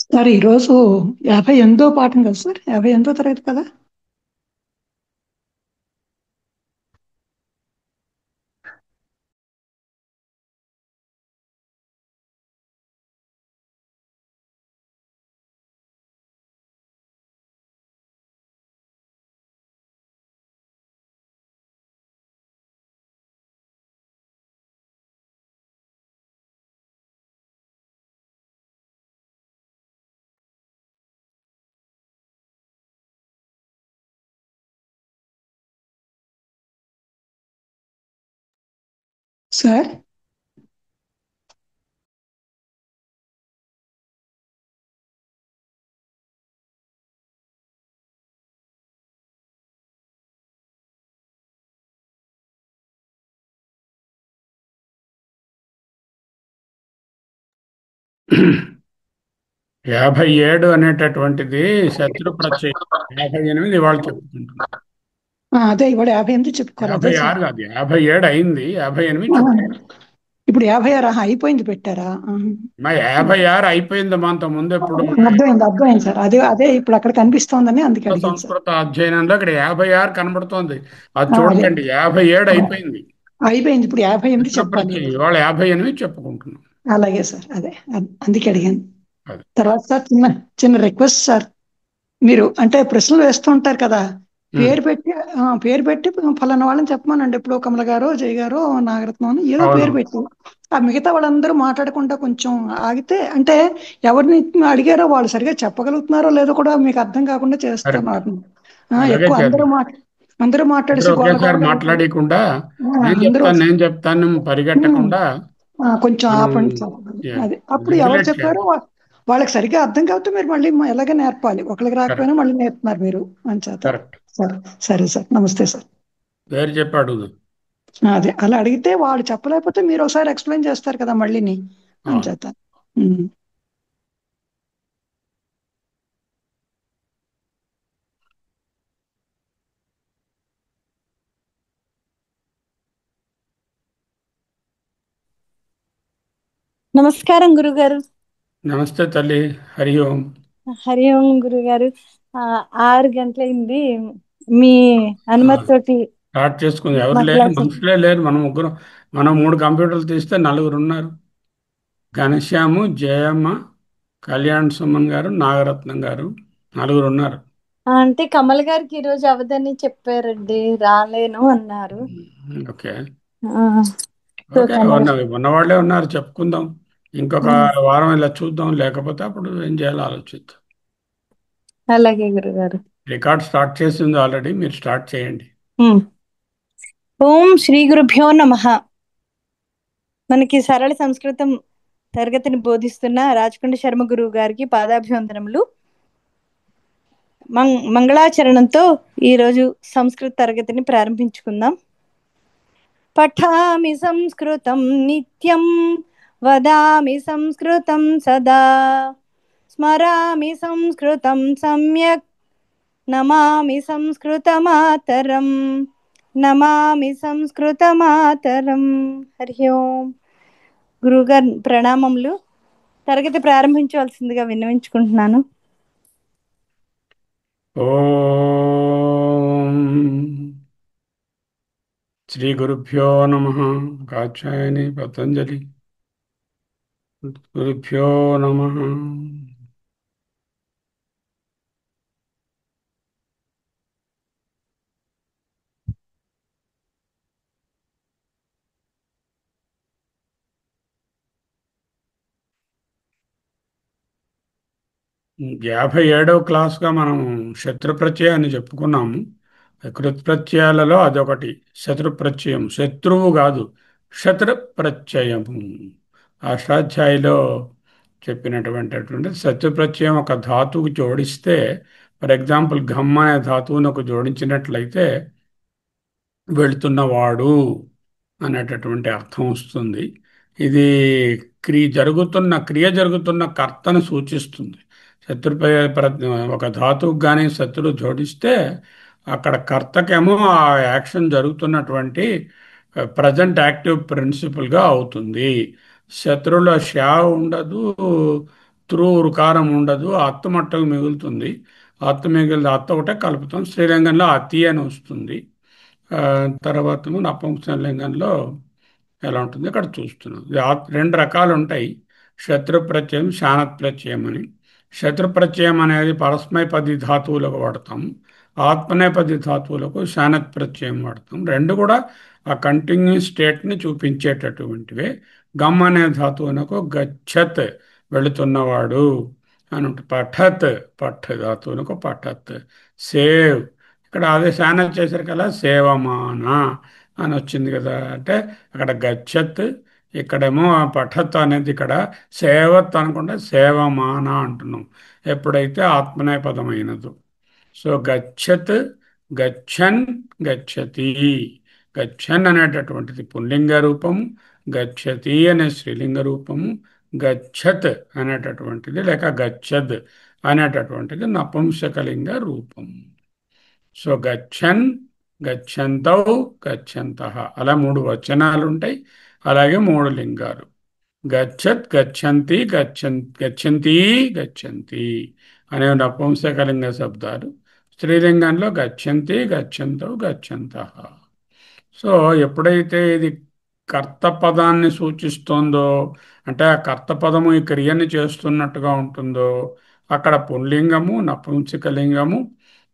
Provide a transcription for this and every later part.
Sir ఈరోజు 58వ పాఠం కదా సార్? 58వ తరగతి కదా? సార్ యాభై ఏడు అనేటటువంటిది శత్రు ప్రత్యయం. 58 వాళ్ళు చెప్పుకుంటున్నాం. అదే ఇవాళ 58 చెప్పుకోవాలి, అదే యాభై సార్. ఆరు కాదు, 57 అయింది, 58 ఆ, చెప్పు. ఇప్పుడు 56 అయిపోయింది పెట్టారా? మా 56 అయిపోయింది మా అంత ముందు ఎప్పుడు అర్థమైంది అర్థమైంది సార్. అదే అదే ఇప్పుడు అక్కడ కనిపిస్తోందని అందుకే అడిగాను సార్. సంస్కృత అధ్యయనంలో ఇక్కడ 56 కనబడుతోంది. అది అదే చూడకండి, 57 ఆ, అయిపోయింది. అయిపోయింది, ఇప్పుడు 58 శత్రు చెప్పాలి. ప్రత్యయం ఇవాళ 58 చెప్పుకుంటున్నాం. అలాగే సార్, అదే అందుకే అడిగాను. అది తర్వాత సార్ చిన్న చిన్న రిక్వెస్ట్ సార్. మీరు అంటే ప్రశ్నలు వేస్తూ ఉంటారు కదా, ఉమ్, పేరు పెట్టి ఫలానా వాళ్ళని చెప్పమానండి. ఇప్పుడు కమల గారు, జయ గారు, నాగరత్నం అని ఏదో అవును. పేరు పెట్టి ఆ మిగతా వాళ్ళందరూ మాట్లాడకుండా కొంచెం ఆగితే, అంటే ఎవరిని అడిగారో వాళ్ళు సరిగా చెప్పగలుగుతున్నారో లేదో కూడా మీకు అర్థం కాకుండా కరెక్ట్. చేస్తున్నారు. అలాగే ఎక్కువ చేద్దాం. అందరూ అందరూ మాట్లాడేసి గోల ఒకేసారి గోలగా అయిపోయి మాట్లాడకుండా నేను అందరూ చెప్తాను నేను చెప్తాను ఉమ్, పరిగెట్టకుండా కొంచెం మనం ఆపండి సార్. అది అప్పుడు ఎవరు రెగ్యులేట్ చెప్పారో చేద్దాం. వాళ్ళకి సరిగ్గా అర్థం కాకపోతే మీరు మళ్ళీ ఎలాగ నేర్పాలి. ఒకరికి రాకపోయినా కరెక్ట్. మళ్ళీ నేర్పుతున్నారు మీరు అని చేత. కరెక్ట్. సరే సరే సార్, నమస్తే సార్. పేరు చెప్పాడు. అదే అలా అడిగితే వాళ్ళు చెప్పలేకపోతే మీరు ఒకసారి ఎక్స్ప్లెయిన్ చేస్తారు కదా మళ్ళీని అని అవును. చేత. ఉమ్. నమస్కారం గురుగారు. నమస్తే తల్లి. హరి ఓం. హరి ఓం గురుగారు. 6 గంటలైంది. మీ ఆ, అనుమతితోటి స్టార్ట్ చేసుకుంది. ఎవరు మా లేరు, క్లాస్. మనుషులే లేరు. మనం ముగ్గురం. మనం 3 కంప్యూటర్లు తీస్తే 4 ఉన్నారు. ఘనశ్యాము, జయమ్మ, కళ్యాణ్ సుమన్ గారు, నాగరత్నం గారు, 4 ఉన్నారు. అంటే కమల్ గారికి ఈరోజు అవదని చెప్పారండి, రాలేను అన్నారు. ఓకే. ఆ, సో ఓకే, కమల్. ఉన్నవాళ్లే ఉన్నారు, చెప్పుకుందాం. ఇంకొక వారం ఇలా చూద్దాం, లేకపోతే అప్పుడు ఏం చేయాలో ఆలోచిద్దాం. అలాగే గురుగారు. రికార్డ్ స్టార్ట్ చేసింది ఆల్రెడీ, మీరు స్టార్ట్ చేయండి. ఉమ్. ఓం శ్రీ గురుభ్యో నమః. మనకి సరళ సంస్కృతం తరగతిని బోధిస్తున్న రాజకొండ శర్మ గురువు గారికి పాదాభివందనములు. మంగళాచరణంతో ఈరోజు సంస్కృత తరగతిని ప్రారంభించుకుందాం. పఠామి సంస్కృతం నిత్యం, వదామి సంస్కృతం సదా, స్మరామి సంస్కృతం సమ్యక్, నమామి సంస్కృతమాతరం, నమామి సంస్కృతమాతరం. హరి ఓం. గురుగారు ప్రణామములు. తరగతి ప్రారంభించవలసిందిగా విన్నవించుకుంటున్నాను. ఓం శ్రీ గురుభ్యో నమ. కాచాయని పతంజలి గురుభ్యో నమ. యాభై ఏడవ క్లాస్గా మనం శత్రు ప్రత్యయాన్ని చెప్పుకున్నాము. కృత్ప్రత్యయాలలో అదొకటి. శత్రు ప్రత్యయం, శత్రువు కాదు, శత్రు ప్రత్యయము. అష్టాధ్యాయిలో చెప్పినటువంటి శత్రు ప్రత్యయం ఒక ధాతువుకి జోడిస్తే, ఫర్ ఎగ్జాంపుల్ ఘమ్ అనే ధాతువును ఒక జోడించినట్లయితే వెళుతున్నవాడు అనేటటువంటి అర్థం వస్తుంది. ఇది క్రియ జరుగుతున్న కర్తను సూచిస్తుంది. శత్రుపై ఒక ధాతువుకు కానీ శత్రువు జోడిస్తే అక్కడ కర్తకేమో ఆ యాక్షన్ జరుగుతున్నటువంటి ప్రజెంట్ యాక్టివ్ ప్రిన్సిపల్గా అవుతుంది. శత్రువులో షా ఉండదు, అత్తు రుకారం ఉండదు, అత్తు మట్టకు మిగులుతుంది. అత్తు మిగిలిన అత్త ఒకటే కలుపుతాం. శ్రీలింగంలో అతి అని వస్తుంది. ఆ, తర్వాత నపుంసకలింగంలో ఎలా ఉంటుంది ఇక్కడ చూస్తున్నాం. ఇది రెండు రకాలు ఉంటాయి. శత్రు ప్రత్యయం, శానత్ ప్రత్యయం అని. శత్రు ప్రత్యయం అనేది పరస్మైపది ధాతువులకు వాడతాం. ఆత్మనేపది ధాతువులకు శానత్ ప్రత్యయం వాడతాం. రెండు కూడా ఆ కంటిన్యూస్ స్టేట్ని చూపించేటటువంటివే. గమ్ అనే ధాతువునకు గచ్చత్ వెళుతున్నవాడు అని ఉంటుంది. పఠత్ పఠ్ ధాతువునకు పఠత్. సేవ్ ఇక్కడ అదే శానత్ చేసరికల్లా సేవమాన అని వచ్చింది కదా. అంటే అక్కడ గచ్చత్, ఇక్కడేమో పఠత్ అనేది ఇక్కడ సేవత్ అనుకుంటే సేవమాన అంటున్నాం ఎప్పుడైతే ఆత్మనేపదమైనదో. సో గచ్చత్, గచ్చన్, గచ్చతి. గచ్చన్ అనేటటువంటిది పుల్లింగ రూపము, గచ్చతి అనే స్త్రీలింగ రూపము, గచ్చత్ అనేటటువంటిది లేక గచ్చద్ అనేటటువంటిది నపుంసకలింగ రూపము. సో గచ్చన్, గచ్చంతౌ, గచ్చంతః అలా మూడు వచనాలు ఉంటాయి. అలాగే మూడు లింగాలు. గచ్చత్, గచ్చంతి, గచ్చంతి, గచ్చంతి అనే నపుంసకలింగ శబ్దాలు. స్త్రీలింగంలో గచ్చంతి, గచ్చంతౌ, గచ్చంతః. సో ఎప్పుడైతే ఇది కర్తపదాన్ని సూచిస్తోందో, అంటే ఆ కర్తపదము ఈ క్రియని చేస్తున్నట్టుగా ఉంటుందో, అక్కడ పుల్లింగము, నపుంసకలింగము,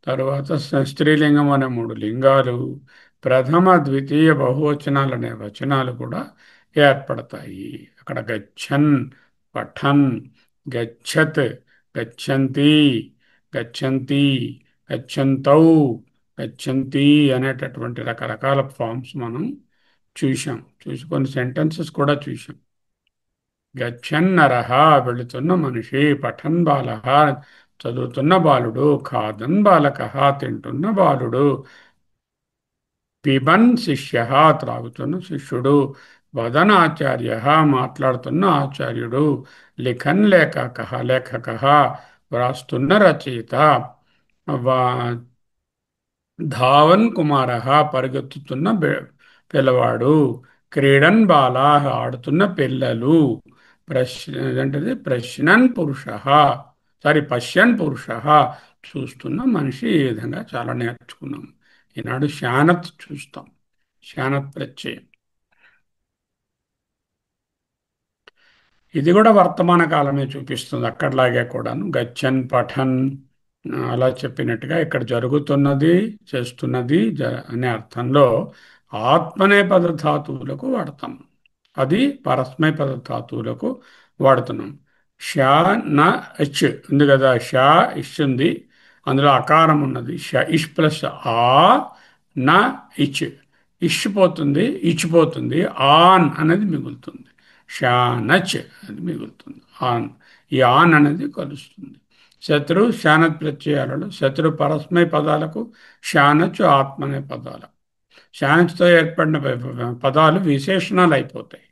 తరువాత స్త్రీలింగం అనే మూడు లింగాలు, ప్రథమ ద్వితీయ బహువచనాలు అనే వచనాలు కూడా ఏర్పడతాయి. అక్కడ గచ్చన్, పఠన్, గచ్చత్, గచ్చంతి, గచ్చంతి, గచ్చంతౌ, గచ్చంతి అనేటటువంటి రకరకాల ఫామ్స్ మనం చూసి కొన్ని సెంటెన్సెస్ కూడా చూసాం. గచ్చన్ నరహ వెళుతున్న మనిషి, పఠన్ బాలహ చదువుతున్న బాలుడు, ఖాదన్ బాలక తింటున్న బాలుడు, పిబన్ శిష్య త్రాగుతున్న శిష్యుడు, వదన్ ఆచార్య మాట్లాడుతున్న ఆచార్యుడు, లిఖన్ లేఖక లేఖక వ్రాస్తున్న రచయిత, ధావన్ కుమార పరిగెత్తుతున్న పిల్లవాడు, క్రీడన్ బాలా ఆడుతున్న పిల్లలు, ఏంటది ప్రశ్నన్ పురుష, పశ్యన్ పురుష చూస్తున్న మనిషి. ఈ విధంగా చాలా నేర్చుకున్నాం. ఈనాడు శానత్ చూస్తాం. శానత్ ప్రత్యయం ఇది కూడా వర్తమాన కాలమే చూపిస్తుంది. అక్కడలాగే కూడాను గచ్చన్, పఠన్ అలా చెప్పినట్టుగా ఇక్కడ జరుగుతున్నది, చేస్తున్నది అనే అర్థంలో ఆత్మనేపద ధాతువులకు వాడతాం. అది పరస్మైపద ధాతువులకు వాడుతున్నాం. షా న ఇచ్ ఉంది కదా, షా ఇష్ ఉంది, అందులో అకారం ఉన్నది. ష ఇష్ ప్లస్ ఆ నా ఇచ్, ఇష్ పోతుంది, ఇచ్చిపోతుంది, ఆన్ అనేది మిగులుతుంది. షా నచ్ అది మిగులుతుంది. ఆన్, ఈ ఆన్ అనేది కలుస్తుంది. శత్రు శానత్ ప్రత్యయాలలో శత్రు పరస్మై పదాలకు, శానచు ఆత్మనే పదాలకు. శానచ్తో ఏర్పడిన పదాలు విశేషణాలు అయిపోతాయి.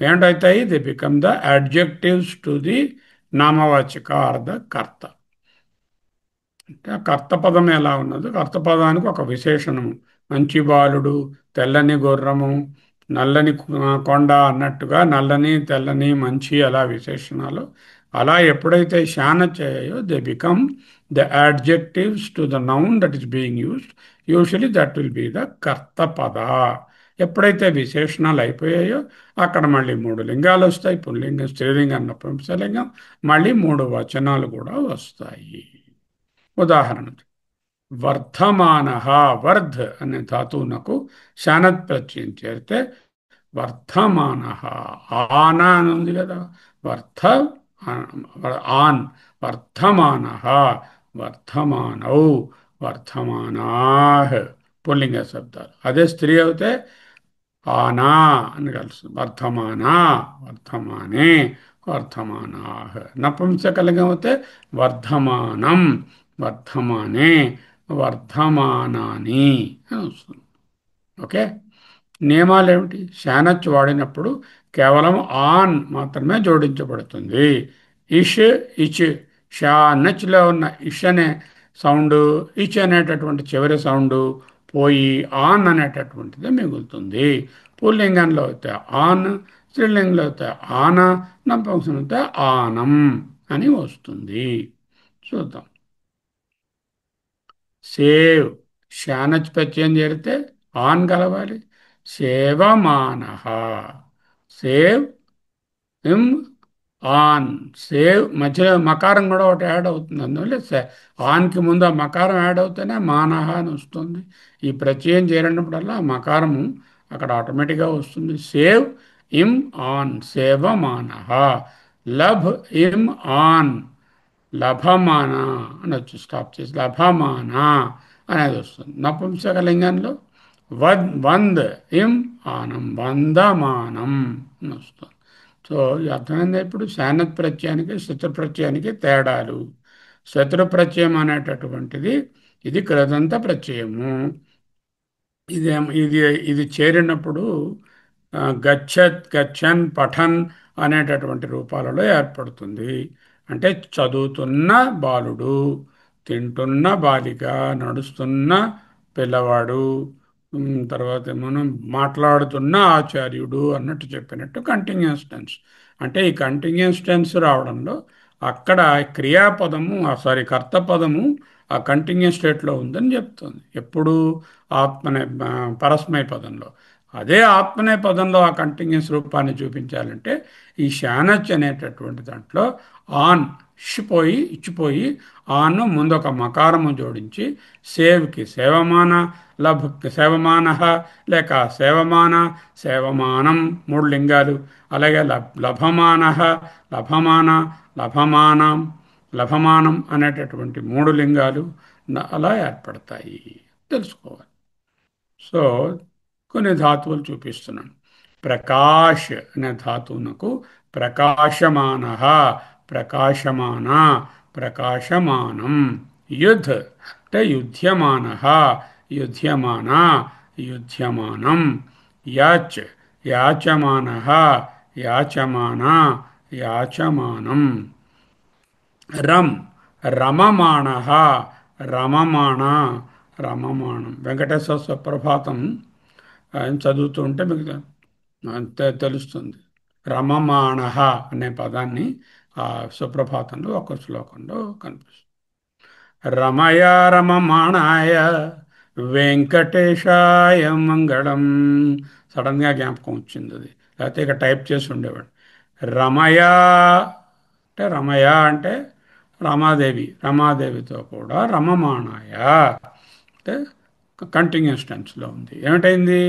ఏంటవుతాయి? They become the adjectives to the నామవాచక ఆర్ ద కర్త. అంటే ఆ కర్తపదం ఎలా ఉన్నదో, కర్తపదానికి ఒక విశేషణము. మంచి బాలుడు, తెల్లని గుర్రము, నల్లని కొండ అన్నట్టుగా నల్లని, తెల్లని, మంచి అలా విశేషణాలు. అలా ఎప్పుడైతే శాన చేయాయో they become the adjectives to the noun that is being used. Usually that will be the కర్తపద. ఎప్పుడైతే విశేషణాలు అయిపోయాయో అక్కడ మళ్ళీ మూడు లింగాలు వస్తాయి. పుల్లింగం, స్త్రీలింగం, నపుంసకలింగం, మళ్ళీ మూడు వచనాలు కూడా వస్తాయి. ఉదాహరణ వర్ధమాన, వర్ధ్ అనే ధాతువునకు శానత్ ప్రత్యయం చేరితే వర్ధమాన, ఆనా అని ఉంది కదా, ఆన్, వర్ధమాన, వర్ధమానౌ, వర్ధమానాహ్ పుల్లింగ శబ్దాలు. అదే స్త్రీ అయితే ఆనా అని కలుస్తుంది. వర్ధమానా, వర్ధమానే, వర్ధమానాహ్. నపుంసకలింగం అయితే వర్ధమానం, వర్ధమానే, వర్ధమానాని అని వస్తుంది. ఓకే, నియమాలు ఏమిటి? శానచ్ వాడినప్పుడు కేవలం ఆన్ మాత్రమే జోడించబడుతుంది. ఇష్, ఇచ్, షానచ్లో ఉన్న ఇష్ అనే సౌండ్, ఇచ్ అనేటటువంటి చివరి సౌండ్ పోయి ఆన్ అనేటటువంటిది మిగులుతుంది. పుల్లింగంలో అయితే ఆన్, స్త్రీలింగంలో అయితే ఆన, నపుంసకంలో అయితే ఆనం అని వస్తుంది. చూద్దాం. సేవ్, శానచ్ ప్రత్యయం చేరితే ఆన్ కలవాలి. సేవమాన, సేవ్ ఇం ఆన్, సేవ్ మధ్యలో మకారం కూడా ఒకటి యాడ్ అవుతుంది. అందువల్ల ఆన్కి ముందు ఆ మకారం యాడ్ అవుతేనే మానహ అని వస్తుంది. ఈ ప్రత్యయం చేరినప్పుడల్లా ఆ మకారము అక్కడ ఆటోమేటిక్గా వస్తుంది. సేవ్ ఇం ఆన్, సేవమానః. లభ్ ఇం ఆన్, లభమాన అని వచ్చి స్టాప్ చేసి లభమాన అనేది వస్తుంది. నపుంసకలింగంలో వంద్ ఇం ఆనం, వందమానం అని వస్తుంది. సో ఇది అర్థమైంది. ఇప్పుడు శానత్ ప్రత్యయానికి శత్రు ప్రత్యయానికి తేడాలు. శత్రు ప్రత్యయం అనేటటువంటిది ఇది కృదంత ప్రత్యయము. ఇది ఇది చేరినప్పుడు గచ్చత్, గచ్చన్, పఠన్ అనేటటువంటి రూపాలలో ఏర్పడుతుంది. అంటే చదువుతున్న బాలుడు, తింటున్న బాలిక, నడుస్తున్న పిల్లవాడు, తర్వాత మనం మాట్లాడుతున్న ఆచార్యుడు అన్నట్టు చెప్పినట్టు కంటిన్యూస్ టెన్స్. అంటే ఈ కంటిన్యూస్ టెన్స్ రావడంలో అక్కడ క్రియాపదము సారీ కర్తపదము ఆ కంటిన్యూస్ స్టేట్లో ఉందని చెప్తుంది. ఎప్పుడు ఆత్మనే పరస్మయ పదంలో. అదే ఆత్మనే పదంలో ఆ కంటిన్యూస్ రూపాన్ని చూపించాలంటే ఈ శానచ్ అనేటటువంటి దాంట్లో ఆన్ ఇచ్చిపోయి ఆన్ ముందు ఒక మకారము జోడించి సేవ్కి సేవమాన, లభ్కి సేవమాన, లేక సేవమాన, సేవమానం, మూడు లింగాలు. అలాగే లభమాన, లభమాన, లభమానం, లభమానం అనేటటువంటి మూడు లింగాలు అలా ఏర్పడతాయి తెలుసుకోవాలి. సో కొన్ని ధాతువులు చూపిస్తున్నాను. ప్రకాష్ అనే ధాతువునకు ప్రకాశమాన, ప్రకాశమాన, ప్రకాశమానం. యుధ్ అంటే యుధ్యమాన, యుధ్యమాన, యుధ్యమానం. యాచ్, యాచమాన, యాచమాన, యాచమానం. రం, రమమాణ, రమమాణ, రమమాణం. వెంకటేశ్వర సుప్రభాతం చదువుతూ ఉంటే మీకు తెలుస్తుంది. రమమాణ అనే పదాన్ని ఆ సుప్రభాతంలో ఒక శ్లోకంలో కనిపిస్తుంది. రమయా రమమాణాయ వెంకటేశాయ మంగళం. సడన్గా జ్ఞాపకం వచ్చింది అది, లేకపోతే ఇక టైప్ చేసి ఉండేవాడు. రమయా రమయ అంటే రమాదేవి, రమాదేవితో కూడా రమమాణాయ అంటే కంటిన్యూస్ టెన్స్లో ఉంది. ఏమిటైంది?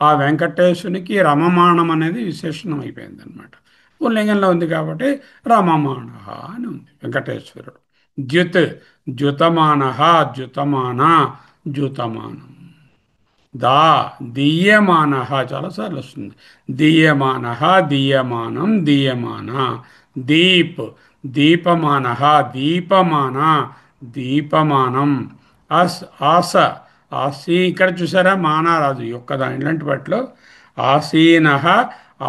ఆ వెంకటేశునికి రమమాణం అనేది విశేషణం అయిపోయింది అనమాట. పుల్లింగంలో ఉంది కాబట్టి రమమాణ అని ఉంది వెంకటేశ్వరుడు. ద్యుత్, ద్యుతమాన, ద్యుతమాన, ద్యుతమానం. దీయమాన చాలాసార్లు వస్తుంది. దీయమాన, దీయమానం, దీయమాన. దీప్, దీపమాన, దీపమాన, దీపమానం. ఆస, ఇక్కడ చూసారా మానారాజు యొక్క ఇలాంటి వాటిలో ఆసీన,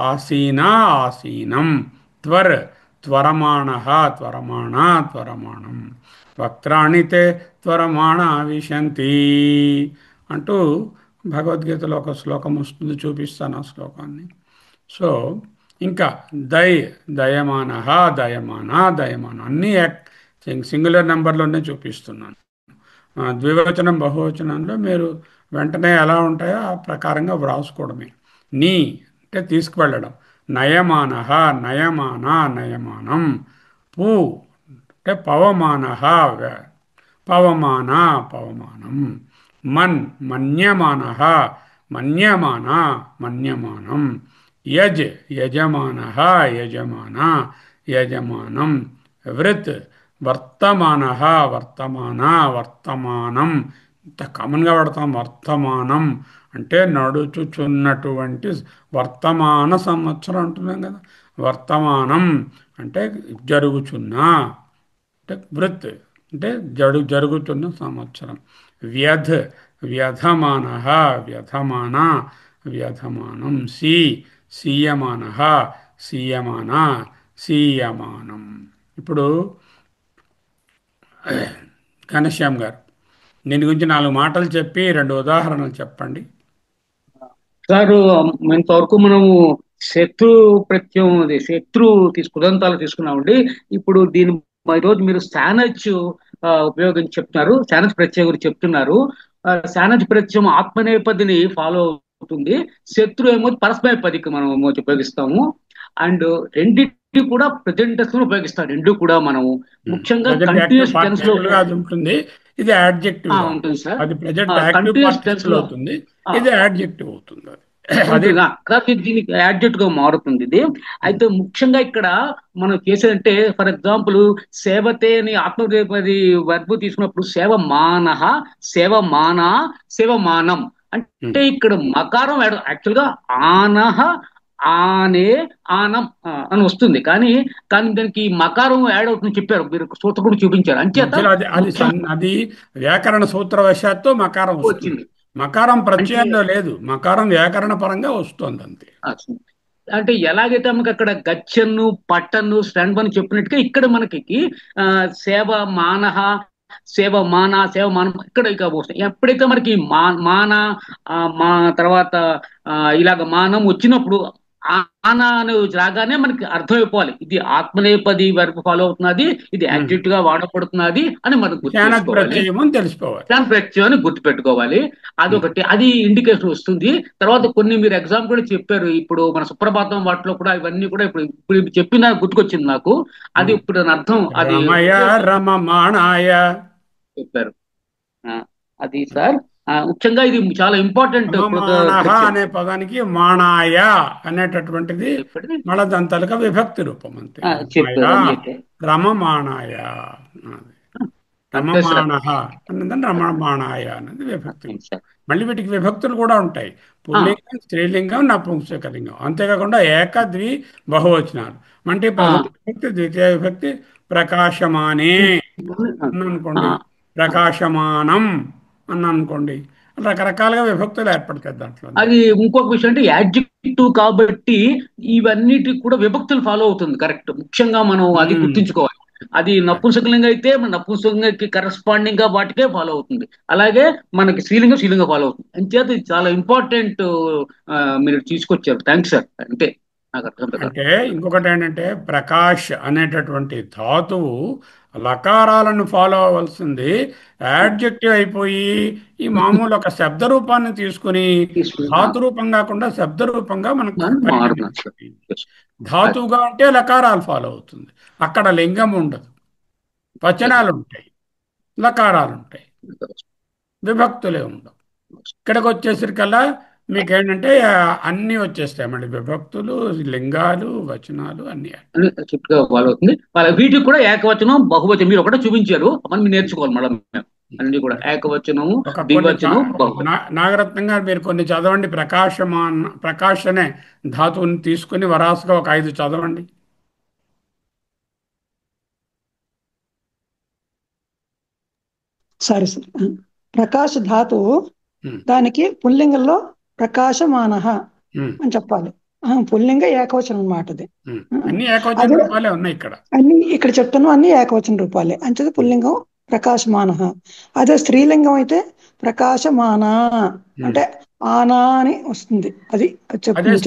ఆసీనా, ఆసీనం. త్వరమాణ, త్వరమాణ, త్వరమాణం. వక్త్రాణితే త్వరమాణ విశంతి అంటూ భగవద్గీతలో ఒక శ్లోకం వస్తుంది, చూపిస్తాను ఆ శ్లోకాన్ని. సో ఇంకా దయమాన, దయమాన, దయమాన అన్నీ సింగులర్ నెంబర్లోనే చూపిస్తున్నాను. ద్వివచనం బహువచనంలో మీరు వెంటనే ఎలా ఉంటాయో ఆ ప్రకారంగా వ్రాసుకోవడమే. నీ అంటే తీసుకువెళ్ళడం. నయమాన, నయమాన, నయమానం. పూ అంటే పవమాన, పవమాన, పవమానం. మన్యమాన, మన్యమాన, మన్యమానం. యజమాన, యజమాన, యజమానం. వర్తమాన, వర్తమాన, వర్తమానం. ఇంత కామన్గా వాడతాం. వర్తమానం అంటే నడుచుచున్నటువంటి వర్తమాన సంవత్సరం అంటున్నాం కదా. వర్తమానం అంటే జరుగుచున్నా, అంటే అంటే జరుగుతున్న సంవత్సరం. వ్యధమాన, వ్యధమాన, వ్యధమానం. సీయమాన, సీయమాన, సీయమానం. ఇప్పుడు ఘనశ్యామ్ గారు దీని గురించి 4 మాటలు చెప్పి 2 ఉదాహరణలు చెప్పండి. సార్ ఇంతవరకు మనము శత్రు ప్రత్యయం అది శత్రు ఉదంతాలు తీసుకున్నామండి. ఇప్పుడు దీని ఈరోజు మీరు శానచ్ ఉపయోగించి చెప్తున్నారు, శానచ్ ప్రత్యయం గురించి చెప్తున్నారు. శానచ్ ప్రత్యయం ఆత్మనేపదిని ఫాలో అవుతుంది. శత్రు ఏమో పరస్మేపదికి మనం ఉపయోగిస్తాము. అండ్ రెండింటి కూడా ప్రజెంట్ టెన్స్ లో ఉపయోగిస్తాం. రెండు కూడా మనము ముఖ్యంగా ప్రజెంట్ యాక్టివ్ కంటిన్యూస్ టెన్స్ లో పార్టిసిపుల్ గా అది ఉంటుంది, ఇది యాడ్జెక్టివ్ గా ఉంటుంది సార్. అది present active continuous tense participle లో అవుతుంది, ఇది యాడ్జెక్టివ్ అవుతుంది. అది ఉంటుందా తర్వాత దీనికి యాడ్జెక్ట్ గా మారుతుంది ఇది. అయితే ముఖ్యంగా ఇక్కడ మనం చేసేదంటే ఫర్ ఎగ్జాంపుల్ సేవతే అని ఆత్మనేపది వర్బు తీసుకున్నప్పుడు సేవమానః, సేవమాన, సేవమానం అంటే ఇక్కడ మకారం యాక్చువల్ గా ఆనహ, ఆనే, ఆనం అని వస్తుంది. కానీ కానీ దానికి మకారం యాడ్ అవుతుందని చెప్పారు, మీరు సూత్రం చూపించారు. అంచేత మధ్యలో అది వ్యాకరణ సూత్రవశాత్తు మకారం వస్తుంది. వచ్చింది. మకారం ప్రత్యయంలో లేదు, మకారం వ్యాకరణ పరంగా వస్తుంది అంతే. అంటే ఎలాగైతే మనకి అక్కడ గచ్చన్ను పట్టన్ను స్టాండ్ చెప్పినట్టుగా ఇక్కడ మనకి సేవ మానహ, సేవ మాన, సేవ మానం ఇక్కడ ఇక వస్తాయి. ఎప్పుడైతే మనకి మాన మా తర్వాత ఇలాగ మానం వచ్చినప్పుడు ఆనా అనే రాగానే మనకి అర్థమైపోవాలి ఇది ఆత్మనేపది వరకు ఫాలో అవుతున్నది, ఇది యాడ్జెక్ట్ గా వాడబడుతున్నది అని మనకు తెలుసుకోవాలి, ప్రత్యయం అని గుర్తుపెట్టుకోవాలి. అదొకటి, అది ఇండికేషన్ వస్తుంది. తర్వాత కొన్ని మీరు ఎగ్జాంపుల్ కూడా చెప్పారు, ఇప్పుడు మన సుప్రభాతం వాటిలో కూడా ఇవన్నీ కూడా ఇప్పుడు చెప్పిన గుర్తుకొచ్చింది నాకు. అది ఇప్పుడు అర్థం అది చెప్పారు. అది సార్ ముఖ్యంగా ఇది చాలా ఇంపార్టెంట్. అనే పదానికి మాణాయ అనేటటువంటిది మళదంతాలుగా విభక్తి రూపం అంతే. రమమాణాయ, రమమాణః అన్నదని రమమాణాయ అనేది విభక్తి. మళ్ళీ వీటికి విభక్తులు కూడా ఉంటాయి, పుల్లింగం, స్త్రీలింగం, నపుంసకలింగం. అంతేకాకుండా ఏక, ద్వి, బహువచనాలు. అంటే ప్రథమ విభక్తి, ద్వితీయ విభక్తి, ప్రకాశమానే అనుకోండి, ప్రకాశమానం అని అనుకోండి, రకరకాలుగా విభక్తులు ఏర్పడతాయి దాంట్లో. అది ఇంకొక విషయం అంటే యాడ్జెక్టివ్ కాబట్టి ఇవన్నిటి కూడా విభక్తులు ఫాలో అవుతుంది. కరెక్ట్, ముఖ్యంగా మనం అది గుర్తుంచుకోవాలి. అది నపుంసకలింగం అయితే మన నపుంసకంకి కరెస్పాండింగ్ గా వాటికే ఫాలో అవుతుంది. అలాగే మనకి శ్రీలింగం ఫాలో అవుతుంది. అంచేత ఇది చాలా ఇంపార్టెంట్ మీరు తీసుకొచ్చారు. Thanks sir. అంతే నాకు అర్థం. అంటే ఇంకొకటి ఏంటంటే ప్రకాష్ అనేటటువంటి ధాతువు లకారాలను ఫాలో అవ్వాల్సింది యాడ్జెక్టివ్ అయిపోయి ఈ మామూలు ఒక శబ్ద రూపాన్ని తీసుకుని ధాతు రూపం కాకుండా శబ్ద రూపంగా మనకు ధాతువుగా ఉంటే లకారాలు ఫాలో అవుతుంది. అక్కడ లింగం ఉండదు, వచనాలు ఉంటాయి, లకారాలు ఉంటాయి, విభక్తులే ఉండవు. ఇక్కడికి వచ్చేసరికల్లా మీకేంటంటే అన్ని వచ్చేస్తాయి, మళ్ళీ విభక్తులు, లింగాలు, వచనాలు అన్ని ఫాలో అవుతుంది. వీటికి కూడా ఏకవచనం, బహువచనం మీరు ఒకటే చూపించారు, మనం నేర్చుకోవాలి. మళ్ళీ అన్ని కూడా ఏకవచనము, ద్వివచనం, బహువచనం. నాగరత్నంగా మీరు కొన్ని చదవండి. ప్రకాశ్ అనే ధాతువుని తీసుకుని వరాసుగా ఒక 5 చదవండి. సరే సార్. ప్రకాశ ధాతువు, దానికి పుల్లింగంలో ప్రకాశమానః అని చెప్పాలి. పుల్లింగ ఏకవచనం అన్నమాట. అన్ని ఇక్కడ చెప్తాను, అన్ని ఏకవచన రూపాలే. అంచేది పుల్లింగం ప్రకాశమానః. అదే స్త్రీలింగం అయితే ప్రకాశమాన అంటే ఆనా అని వస్తుంది. అది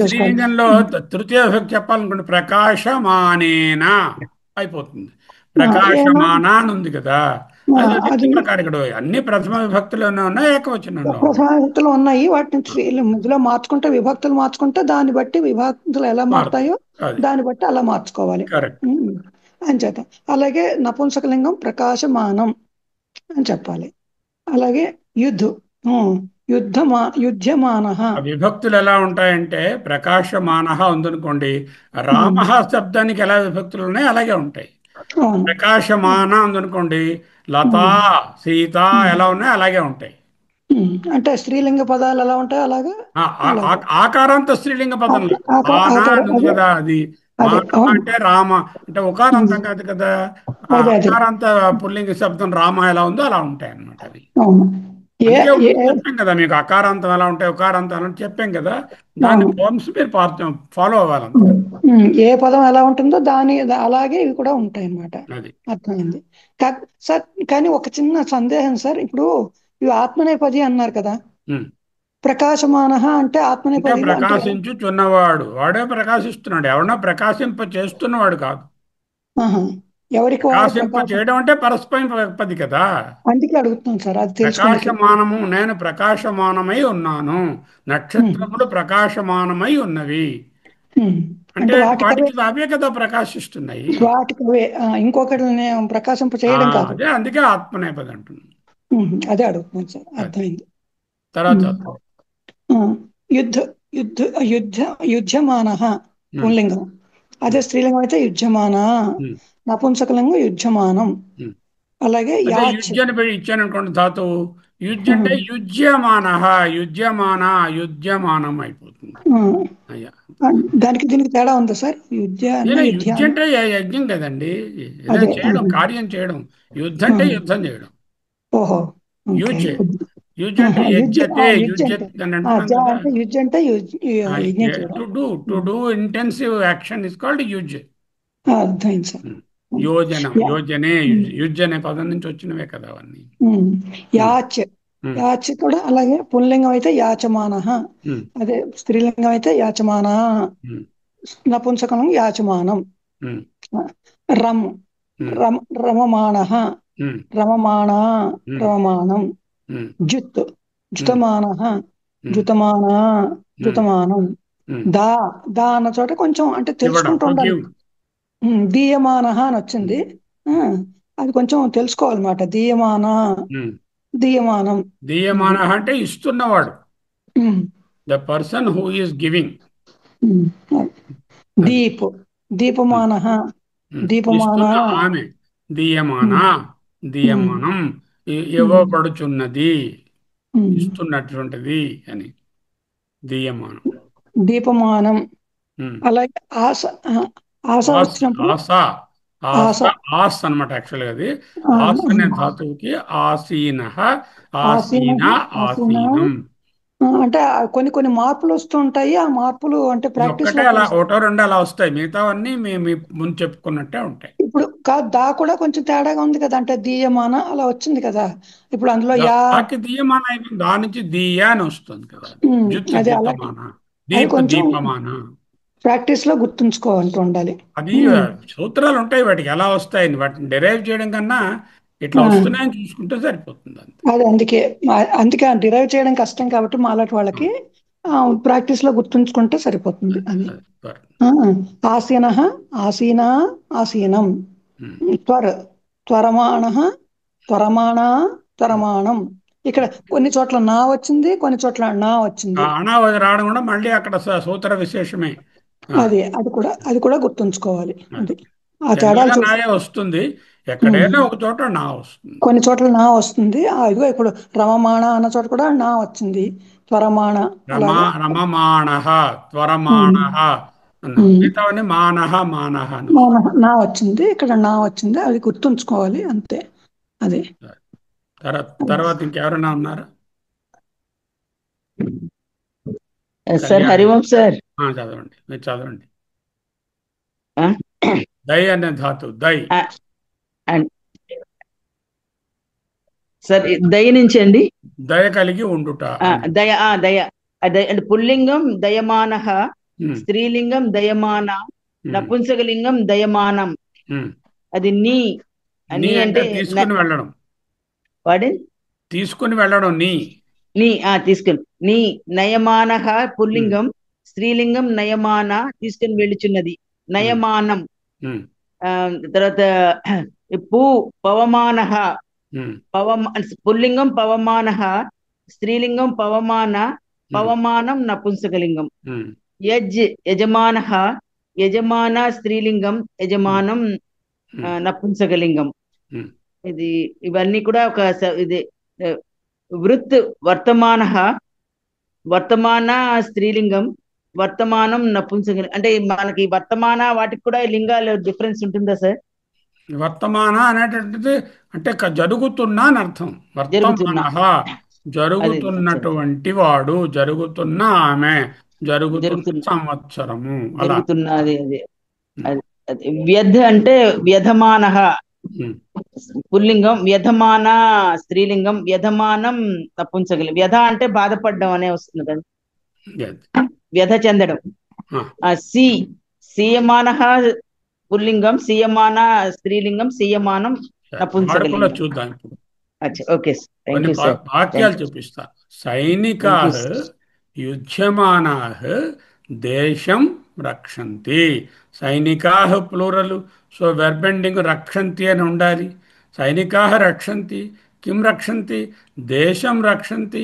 స్త్రీలింగంలో తృతీయ విభక్తి చెప్పాలనుకోండి, ప్రకాశమానేనా అయిపోతుంది. ప్రకాశమాన అని ఉంది కదా, ఇక్కడ అన్ని ప్రథమ విభక్తుల్లోనే ఉన్నాయి, ఏకవచనంలో ప్రథమ విభక్తులు ఉన్నాయి. వాటిని మధ్యలో మార్చుకుంటే, విభక్తులు మార్చుకుంటే దాన్ని బట్టి విభక్తులు ఎలా మారుతాయో దాన్ని బట్టి అలా మార్చుకోవాలి అని చేత. అలాగే నపుంసకలింగం ప్రకాశమానం అని చెప్పాలి. అలాగే యుద్ధమానః. విభక్తులు ఎలా ఉంటాయంటే ప్రకాశమానః ఉందనుకోండి, రామః శబ్దానికి ఎలా విభక్తులు ఉన్నాయి అలాగే ఉంటాయి. ప్రకాశమాన ఉందనుకోండి, లతా, సీత ఎలా ఉన్నాయి అలాగే ఉంటాయి. అంటే స్త్రీలింగ పదాలు ఎలా ఉంటాయి అలాగా. ఆకారాంత స్త్రీలింగ పదం కదా, అది అంటే రామ అంటే ఉకారాంతం కాదు కదా, ఆకారాంత పుల్లింగ శబ్దం రామ ఎలా ఉందో అలా ఉంటాయి అన్నమాట. అది చెప్పాం కదా మీకు, అకారాంతం ఎలా ఉంటాయి, ఉకారాంతం అని చెప్పాం కదా, దాని ఫార్మ్స్ మీరు ఫాలో అవ్వాలంట. ఏ పదం ఎలా ఉంటుందో దాని అలాగే ఇవి కూడా ఉంటాయి అన్నమాట. అర్థమైంది సార్. కానీ ఒక చిన్న సందేహం సార్, ఇప్పుడు ఇవి ఆత్మనేపది అన్నారు కదా, ప్రకాశమాన అంటే అంటే ఆత్మనేపదిలో అంటే ప్రకాశించుచున్నవాడు, వాడే ప్రకాశిస్తున్నాడు, ఎవడన్నా ప్రకాశింప చేస్తున్నవాడు కాదు. ఆహా, ఎవరికి వాడు ప్రకాశింప ప్రకాశం. చేయడం అంటే పరస్పైపది కదా. అందుకే అడుగుతున్నాను సార్, అది తెలుసుకోనికి. ప్రకాశమానము, నేను ప్రకాశమానమై ఉన్నాను, నక్షత్రములు ప్రకాశమానమై ఉన్నవి అంటే అంటే వాటికవే వాటికి అవే కదా ప్రకాశిస్తున్నాయి. వాటికవే ఇంకొకటిని ప్రకాశింప చేయడం కాదు. అదే అందుకే ఆత్మనేపది అంటున్నాను. అదే అడుగుతున్నాను సార్, అర్థమైంది. తర్వాత యుద్ధ యుద్ధ యుద్ధ యుధ్యమాన పుంలింగం, అదే స్త్రీలింగం అయితే యుధ్యమాన, నపుంసకలింగం యుధ్యమానం. అలాగే యాచ్ ఇచ్చాను అనుకోండి ధాతువు, యుజ్ అంటే యుజ్యమాన, యుజ్యమానం అయిపోతుంది. అయ్యా, దానికి దీనికి తేడా ఉందా సార్? యుద్ధ అంటే యజ్ఞం కదండి, ఏదైనా చేయడం, కార్యం చేయడం. యుద్ధ అంటే యుద్ధం చేయడం. ఓహో, యుజ్ యుజ్ అంటే యజ్ఞతే, to do intensive action is called యుజ్. అర్థమైంది సార్. యోజనే యుజ్ అనే పదం నుంచి వచ్చినవే కదా అవన్నీ. యాచ్ యాచ్ కూడా అలాగే పుల్లింగం అయితే యాచమాన, అదే స్త్రీలింగం అయితే యాచమాన, నపుంసకం యాచమానం. రమ్ రమమాణ రమమాణ రమమాణం. జుత్ జుతమాన జుతమాన జుతమానం. దా దా అన్న చోట కొంచెం అంటే తెలుసుకుంటూ ఉండాలి. దీయమాన అని వచ్చింది, అది కొంచెం తెలుసుకోవాలన్నమాట. దీయమానం దీయమాన అంటే ఇస్తున్నవాడు, the person who is giving. దీపమాన దీపమాన ఆమె, దీయమానం ఇవ్వబడుచున్నది, ఇస్తున్నటువంటిది అని దీయమానం. దీపమానం. అలాగే ఆశ ఆశ వచ్చినప్పుడు ఆస్ అనమాట. యాక్చువల్ గా అది ఆస్ అనే ధాతువుకి ఆసీన, ఆసీన, ఆసీనం. అంటే కొన్ని కొన్ని మార్పులు వస్తూ ఉంటాయి. ఆ మార్పులు అంటే ప్రాక్టీస్ ఒక్కటే అలా ఒకటో రెండు అలా వస్తాయి, మిగతావన్నీ మేము ముందు చెప్పుకున్నట్టే ఉంటాయి. ఇప్పుడు దా కూడా కొంచెం తేడాగా ఉంది కదా, అంటే దీయమాన అలా వచ్చింది కదా. ఇప్పుడు అందులో దీయమాన అయిపోయింది, దాని నుంచి దీయ అని వస్తుంది కదా. అది కొంచెం ప్రాక్టీస్ లో గుర్తుంచుకోవాలంటూ ఉండాలి. అది సూత్రాలు ఉంటాయి వాటికి, ఎలా వస్తాయని వాటిని డిరైవ్ చేయడం కన్నా ఇట్లా వస్తున్నాయని చూసుకుంటే సరిపోతుంది. అది అందుకే డిరైవ్ చేయడం కష్టం కాబట్టి మాలాంటి వాళ్ళకి ప్రాక్టీస్ లో గుర్తుంచుకుంటే సరిపోతుంది. అది ఆసీన ఆసీన ఆసీనం. త్వరమాణ త్వరమాణ త్వరమాణం. ఇక్కడ కొన్ని చోట్ల నా వచ్చింది, కొన్ని చోట్ల నా వచ్చింది. రావడం కూడా మళ్ళీ అక్కడ సూత్ర విశేషమే. అది కూడా గుర్తుంచుకోవాలి. అది ఆ తేడా వస్తుంది, ఎక్కడైనా ఒక చోట నా వస్తుంది, కొన్ని చోట్ల నా వస్తుంది. ఇదిగో ఇప్పుడు రమమాణ అన్న చోట కూడా నా వచ్చింది. త్వరమాణ, రమమాణ, త్వరమాణ, నా వచ్చింది, ఇక్కడ నా వచ్చింది. అది గుర్తుంచుకోవాలి అంతే. అదే తర్వాత ఇంకెవరైనా ఉన్నారా సార్? హరివంశ్ సార్ చదవండి, మీరు చదవండి. దై అనే ధాతు, దై సార్, దయ నుంచి అండి. దయ కలిగి ఉండుట. దయ దయ అంటే పుల్లింగం దయమాన, స్త్రీలింగం దయమాన, నపుంసకలింగం దయమానం. అది నీ అంటే తీసుకుని వెళ్ళడం, తీసుకుని తీసుకుని. నీ నయమాన పుల్లింగం, స్త్రీలింగం నయమాన తీసుకుని వెళ్ళుచున్నది, నయమానం. తర్వాత పవమాన, పుల్లింగం పవమాన, స్త్రీలింగం పవమాన, పవమానం నపుంసకలింగం. యజమాన, యజమాన స్త్రీలింగం, యజమానం నపుంసకలింగం. ఇవన్నీ కూడా ఒక ఇది వృత్ వర్తమాన, వర్తమాన స్త్రీలింగం, వర్తమానం నపుంసకలింగం. అంటే మనకి వర్తమాన వాటికి కూడా లింగాలు డిఫరెన్స్ ఉంటుందా సార్? వర్తమాన అనేటటువంటిది అంటే జరుగుతున్నా అని అర్థం. వర్తమాన జరుగుతున్నటువంటి వాడు, జరుగుతున్న ఆమె, జరుగుతున్న సంవత్సరము, జరుగుతున్నది. వ్యధ అంటే వ్యధమాన, పుల్లింగం, వ్యధమాన స్త్రీలింగం, వ్యధమానం నపుంసకలింగం. వ్యధ అంటే బాధపడడం అనే వస్తుంది కదా, వ్యధ చెందడం. సీయమాన పుల్లింగం, సీయమాన స్త్రీలింగం, సీయమానం నపుంసకలింగం. చూద్దాం. ఓకే, వాక్యాలు చూపిస్తా. సైనికాః యుధ్యమానాః దేశం రక్షంతి. సైనికాః ప్లూరల్, సో వెర్బ్ ఎండింగ్ రక్షంతి అని ఉండాలి. సైనికాః రక్షంతి, కిం రక్షంతి, దేశం రక్షంతి,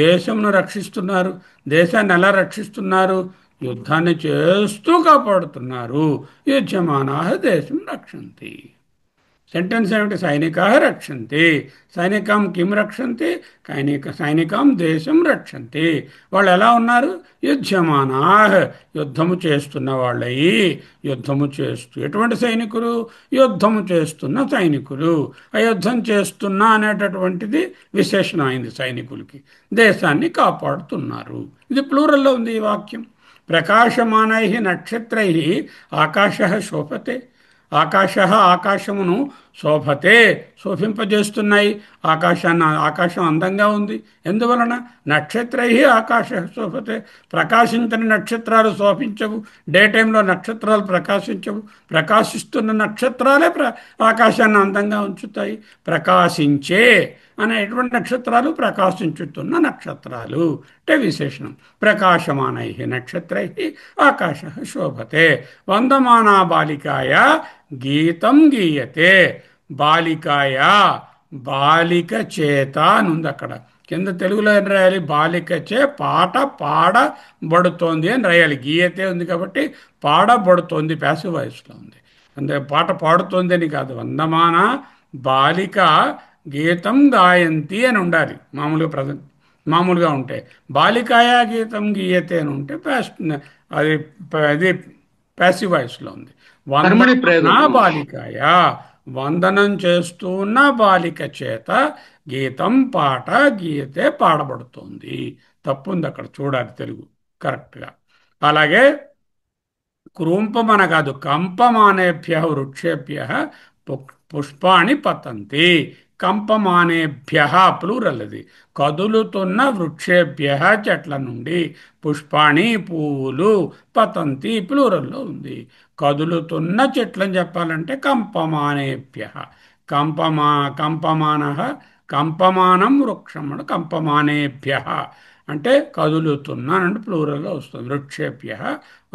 దేశంను రక్షిస్తున్నారు. దేశాన్ని ఎలా రక్షిస్తున్నారు? యుద్ధాన్ని చేస్తూ కాపాడుతున్నారు. యుధ్యమానాః దేశం రక్షంతి. సెంటెన్స్ ఏమిటి? సైనికాః రక్షంతి, సైనికం కిం రక్షంతి, సైనికం దేశం రక్షంతి. వాళ్ళు ఎలా ఉన్నారు? యుధ్యమానాః, యుద్ధము చేస్తున్న వాళ్ళయి. యుద్ధము చేస్తూ, ఎటువంటి సైనికులు? యుద్ధము చేస్తున్న సైనికులు. ఆ యుద్ధం చేస్తున్నా అనేటటువంటిది విశేషణమైంది సైనికులకి. దేశాన్ని కాపాడుతున్నారు. ఇది ప్లూరల్లో ఉంది ఈ వాక్యం. ప్రకాశమానై నక్షత్రై ఆకాశః శోభతే. ఆకాశమును శోభతే, శోభింపజేస్తున్నాయి. ఆకాశం అందంగా ఉంది. ఎందువలన? నక్షత్రై ఆకాశ శోభతే. ప్రకాశించని నక్షత్రాలు శోభించవు. డే టైంలో నక్షత్రాలు ప్రకాశించవు. ప్రకాశిస్తున్న నక్షత్రాలే ఆకాశాన్ని అందంగా ఉంచుతాయి. ప్రకాశించే అనేటువంటి నక్షత్రాలు ప్రకాశించుతున్న నక్షత్రాలు అంటే విశేషణం. ప్రకాశమానై నక్షత్రై ఆకాశ శోభతే. వందమానా బాలికాయ గీతం గీయతే. బాలికాయ, బాలిక చేత అనుంది అక్కడ. కింద తెలుగులో ఏం రాయాలి? బాలికచే పాట పాడబడుతోంది అని రాయాలి. గీయతే ఉంది కాబట్టి పాడబడుతోంది, ప్యాసివ్ వాయిస్లో ఉంది. అంటే పాట పాడుతోంది అని కాదు. వందమాన బాలిక గీతం గాయంతి అని ఉండాలి మామూలుగా ఉంటే. బాలికాయ గీతం గీయతే అని ఉంటే అది ప్యాసివ్ వాయిస్లో ఉంది. వందనా బాలికాయ, వందనం చేస్తూ ఉన్న బాలిక చేత గీతం పాట గీయతే పాడబడుతోంది. తప్పుంది అక్కడ, చూడాలి తెలుగు కరెక్ట్గా. అలాగే క్రూంపమన కాదు, కంపమానేభ్య వృక్షేభ్య పుష్పాణి పతంతి. కంపమానేభ్య ప్లూరల్ అది. కదులుతున్న వృక్షేభ్య చెట్ల నుండి, పుష్పాణి పువ్వులు, పతంతి ప్లూరల్లో ఉంది. కదులుతున్న చెట్లని చెప్పాలంటే కంపమానేభ్య. కంపమానం వృక్షం కంపమానేభ్య అంటే కదులుతున్న అంటే ప్లూరల్లో వస్తుంది. వృక్షేభ్య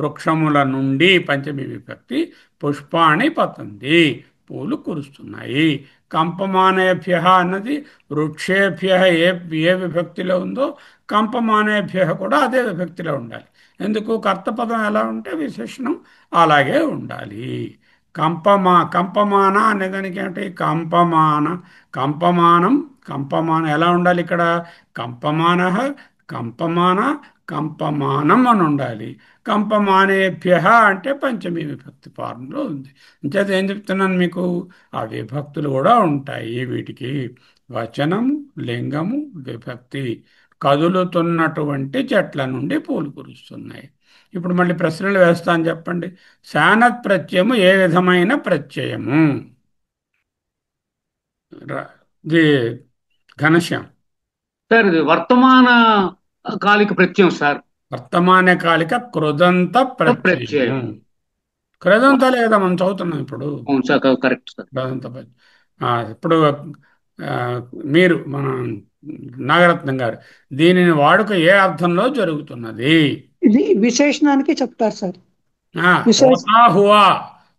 వృక్షముల నుండి పంచమి విభక్తి. పుష్పాణి పతంతి పూలు కురుస్తున్నాయి. కంపమానేభ్య అన్నది వృక్షేభ్య ఏ విభక్తిలో ఉందో కంపమానేభ్య కూడా అదే విభక్తిలో ఉండాలి. ఎందుకు? కర్తపదం ఎలా ఉంటే విశేషణం అలాగే ఉండాలి. కంపమాన అనేదానికి ఏంటి? కంపమానం ఎలా ఉండాలి ఇక్కడ? కంపమానం అని ఉండాలి. కంపమానేభ్య అంటే పంచమీ విభక్తి ఫార్మ్లో ఉంది. అంచేత ఏం చెప్తున్నాను మీకు? ఆ విభక్తులు కూడా ఉంటాయి వీటికి. వచనం, లింగము, విభక్తి. కదులుతున్నటువంటి చెట్ల నుండి పూలు కురుస్తున్నాయి. ఇప్పుడు మళ్ళీ ప్రశ్నలు వేస్తాను, చెప్పండి. శానత్ ప్రత్యయము ఏ విధమైన ప్రత్యయము? ఘనశ్యాం సార్, ఇది వర్తమాన కాలిక ప్రత్యయం సార్. వర్తమాన కాలిక కృదంత ప్రత్యయం. కృదంత లేదా మనం చదువుతున్నాం ఇప్పుడు. Correct sir. కృదంత. ఇప్పుడు మీరు మన నాగరత్నం గారు, దీనిని వాడుక ఏ అర్థంలో జరుగుతున్నది? ఇది విశేషణానికి చెప్తారు సార్. హువా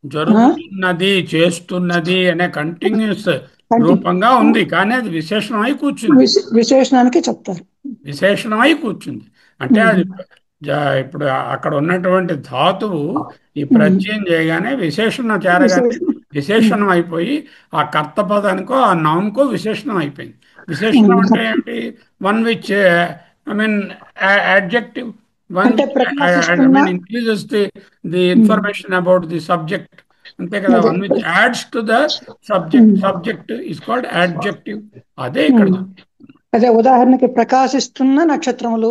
జరుగుతున్నది, చేస్తున్నది అనే కంటిన్యూస్ రూపంగా ఉంది, కానీ అది విశేషణమై కూర్చుంది. విశేషణానికి చెప్తారు. విశేషణమై కూర్చుంది అంటే అది ఇప్పుడు అక్కడ ఉన్నటువంటి ధాతువు ఈ ప్రత్యయం చేయగానే విశేషణం చేరగానే విశేషణం అయిపోయి ఆ కర్త పదానికో ఆ నౌన్కో విశేషణం అయిపోయింది. విశేషణం అంటే ఏంటి? One which adjective, one increases the information about the subject. అంతే కదా. One which ads to the subject is called adjective. అదే ఇక్కడ. అదే ఉదాహరణకి ప్రకాశిస్తున్న నక్షత్రములు.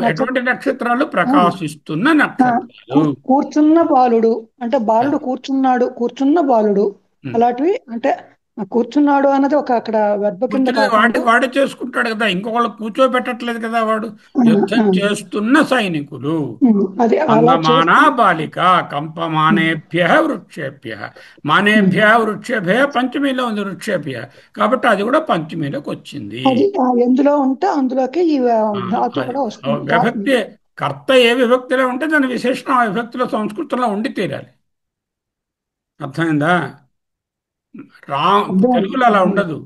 ఎటువంటి నక్షత్రాలు? ప్రకాశిస్తున్న నక్షత్రాలు. కూర్చున్న బాలుడు అంటే బాలుడు కూర్చున్నాడు, కూర్చున్న బాలుడు. అలాంటివి అంటే కూర్చున్నాడు అన్నది ఒక అక్కడ వెర్బ్ కింద కూర్చుని కాకుండా వాడే చేసుకుంటాడు కదా, ఇంకొకళ్ళు కూర్చోబెట్టట్లేదు కదా. వాడు యుద్ధం చేస్తున్న సైనికులు. అది అలా అంగమానా బాలిక కంపమానేభ్య వృక్షేభ్య, మానేభ్య వృక్షేభ్య పంచమీలో ఉంది వృక్షేభ్య, కాబట్టి అది కూడా పంచమీలోకి వచ్చింది. అది ఎందులో ఉంటే అందులోకి ఈ ధాతు కూడా వస్తుంది. విభక్తి కర్త ఏ విభక్తిలో ఉంటే దాని విశేషణం ఆ విభక్తిలో సంస్కృతంలో ఉండి తీరాలి. అర్థమైందా? తెలుగులో అలా ఉండదు.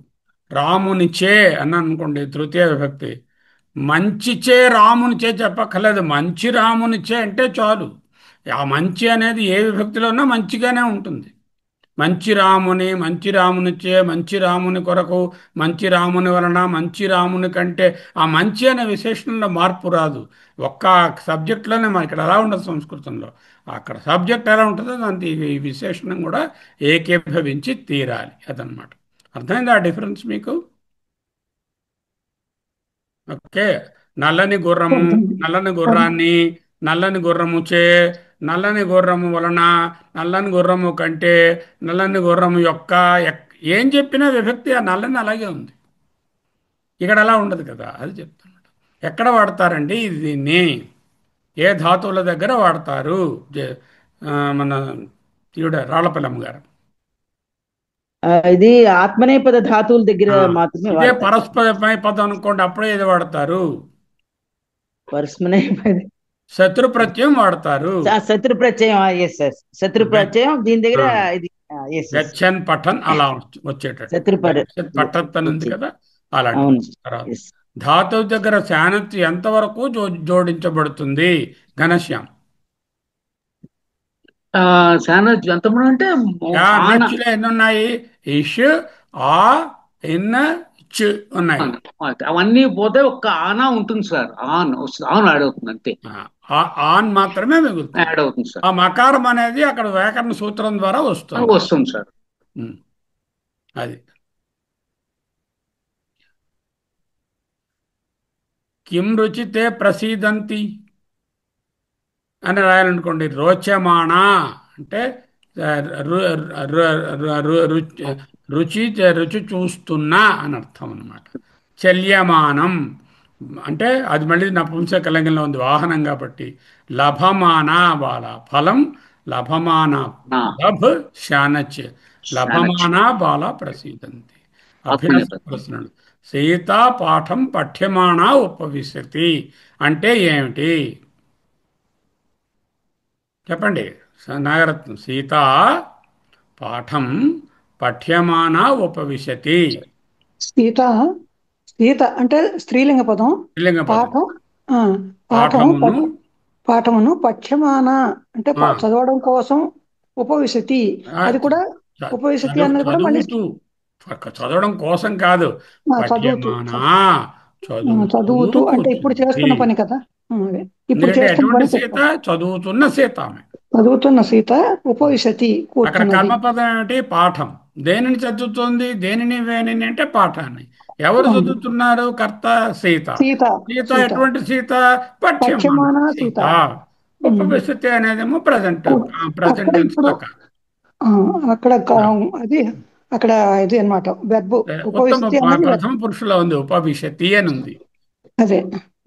రామునిచే అని అనుకోండి తృతీయ విభక్తి, మంచిచే రామునిచే చెప్పక్కర్లేదు, మంచి రామునిచే అంటే చాలు. ఆ మంచి అనేది ఏ విభక్తిలో ఉన్నా మంచిగానే ఉంటుంది. మంచి రాముని, మంచి రామునిచే, మంచి రాముని కొరకు, మంచి రాముని వలన, మంచి రాముని కంటే, ఆ మంచి అనే విశేషణంలో మార్పు రాదు. ఒక్క సబ్జెక్ట్లోనే మా ఇక్కడ అలా ఉండదు సంస్కృతంలో. అక్కడ సబ్జెక్ట్ ఎలా ఉంటుందో దానికి ఈ విశేషణం కూడా ఏకీభవించి తీరాలి. అదనమాట. అర్థమైందా ఆ డిఫరెన్స్ మీకు? ఓకే. నల్లని గుర్రము, నల్లని గుర్రాన్ని, నల్లని గుర్రముచే, నల్లని గుర్రము వలన, నల్లని గుర్రము కంటే, నల్లని గుర్రము యొక్క, ఏం చెప్పినా విభక్తి ఆ నల్లని అలాగే ఉంది. ఇక్కడ అలా ఉండదు కదా, అది చెప్తాను. ఎక్కడ వాడతారండి దీన్ని? ఏ ధాతువుల దగ్గర వాడతారు? మన ఈవిడ రాళ్లపల్లెమ్మ గారు. ఇది ఆత్మనేపద ధాతువుల దగ్గర మాత్రమే ఇదే పరస్పర పదం అనుకోండి, అప్పుడే ఏది వాడతారు? పరస్మనేపద శత్రు ప్రత్యయం వాడతారు. శత్రు ప్రత్యయం. శత్రు ప్రత్యయం దీని దగ్గర ఇది గచ్చన్ పఠన్ అలా వచ్చేటట్టు. శత్రు పఠన్ ఉంది కదా, అలాంటి. తర్వాత ధాతువు దగ్గర శానత్ ఎంతవరకు జోడించబడుతుంది? ఘనశ్యాం. అంటే ఎన్ని ఉన్నాయి? ఇష్, ఆ, ఇన్, చ్ ఉన్నాయి. అవన్నీ పోతే ఒక్క ఆనా ఉంటుంది సార్. ఆన్ యాడ్ అవుతుంది అంతే. ఆన్ మాత్రమే మిగులుతుంది, యాడ్ అవుతుంది సార్. ఆ మకారం అనేది అక్కడ వ్యాకరణ సూత్రం ద్వారా వస్తుంది సార్. అది కిం రుచితే ప్రసీదంతి అని రాయాలనుకోండి. రోచమాణ అంటే రుచి రుచి చూస్తున్నా అని అర్థం అన్నమాట. చల్యమానం అంటే అది మళ్ళీ నపుంసకలింగంలో ఉంది, వాహనం కాబట్టి. లభమానా బాల, ఫలం లభమానా, లభ్ శానచ్, లభమానా బాల ప్రసీదంతి. అభ్యాస ప్రశ్నలు. సీత పాఠం పఠ్యమానా ఉపవిశతి అంటే ఏమిటి చెప్పండి నాగరత్నం? సీత పాఠం పఠ్యమానా ఉపవిశతి. సీత, సీత అంటే స్త్రీలింగ పదం. స్త్రీలింగ పదం. పాఠమును పఠ్యమాన అంటే చదవడం కోసం ఉపవిశతి. అది కూడా ఉపవిశతి అన్నది కూడా మళ్ళీ చదవడం కోసం కాదు, చదువుతూ అంటే ఇప్పుడు చేస్తున్న పని కదా. ఇప్పుడు ఎటువంటి సీత? చదువుతున్న సీత. చదువుతున్న సీత ఉపవిశతి. అక్కడ కర్మపదం ఏమిటి? పాఠం. దేనిని చదువుతుంది? దేనిని వేణిని అంటే పాఠాన్ని. ఎవరు చదువుతున్నారు? కర్త సీత. సీత ఎటువంటి సీత? పఠ్యమాన సీత. ఉపవిశతి అనేదేమో ప్రజెంట్ అక్కడ అది అక్కడ ఇది అన్నమాట. ప్రథమ పురుషులో ఉంది, ఉపవిశతి అని ఉంది. అదే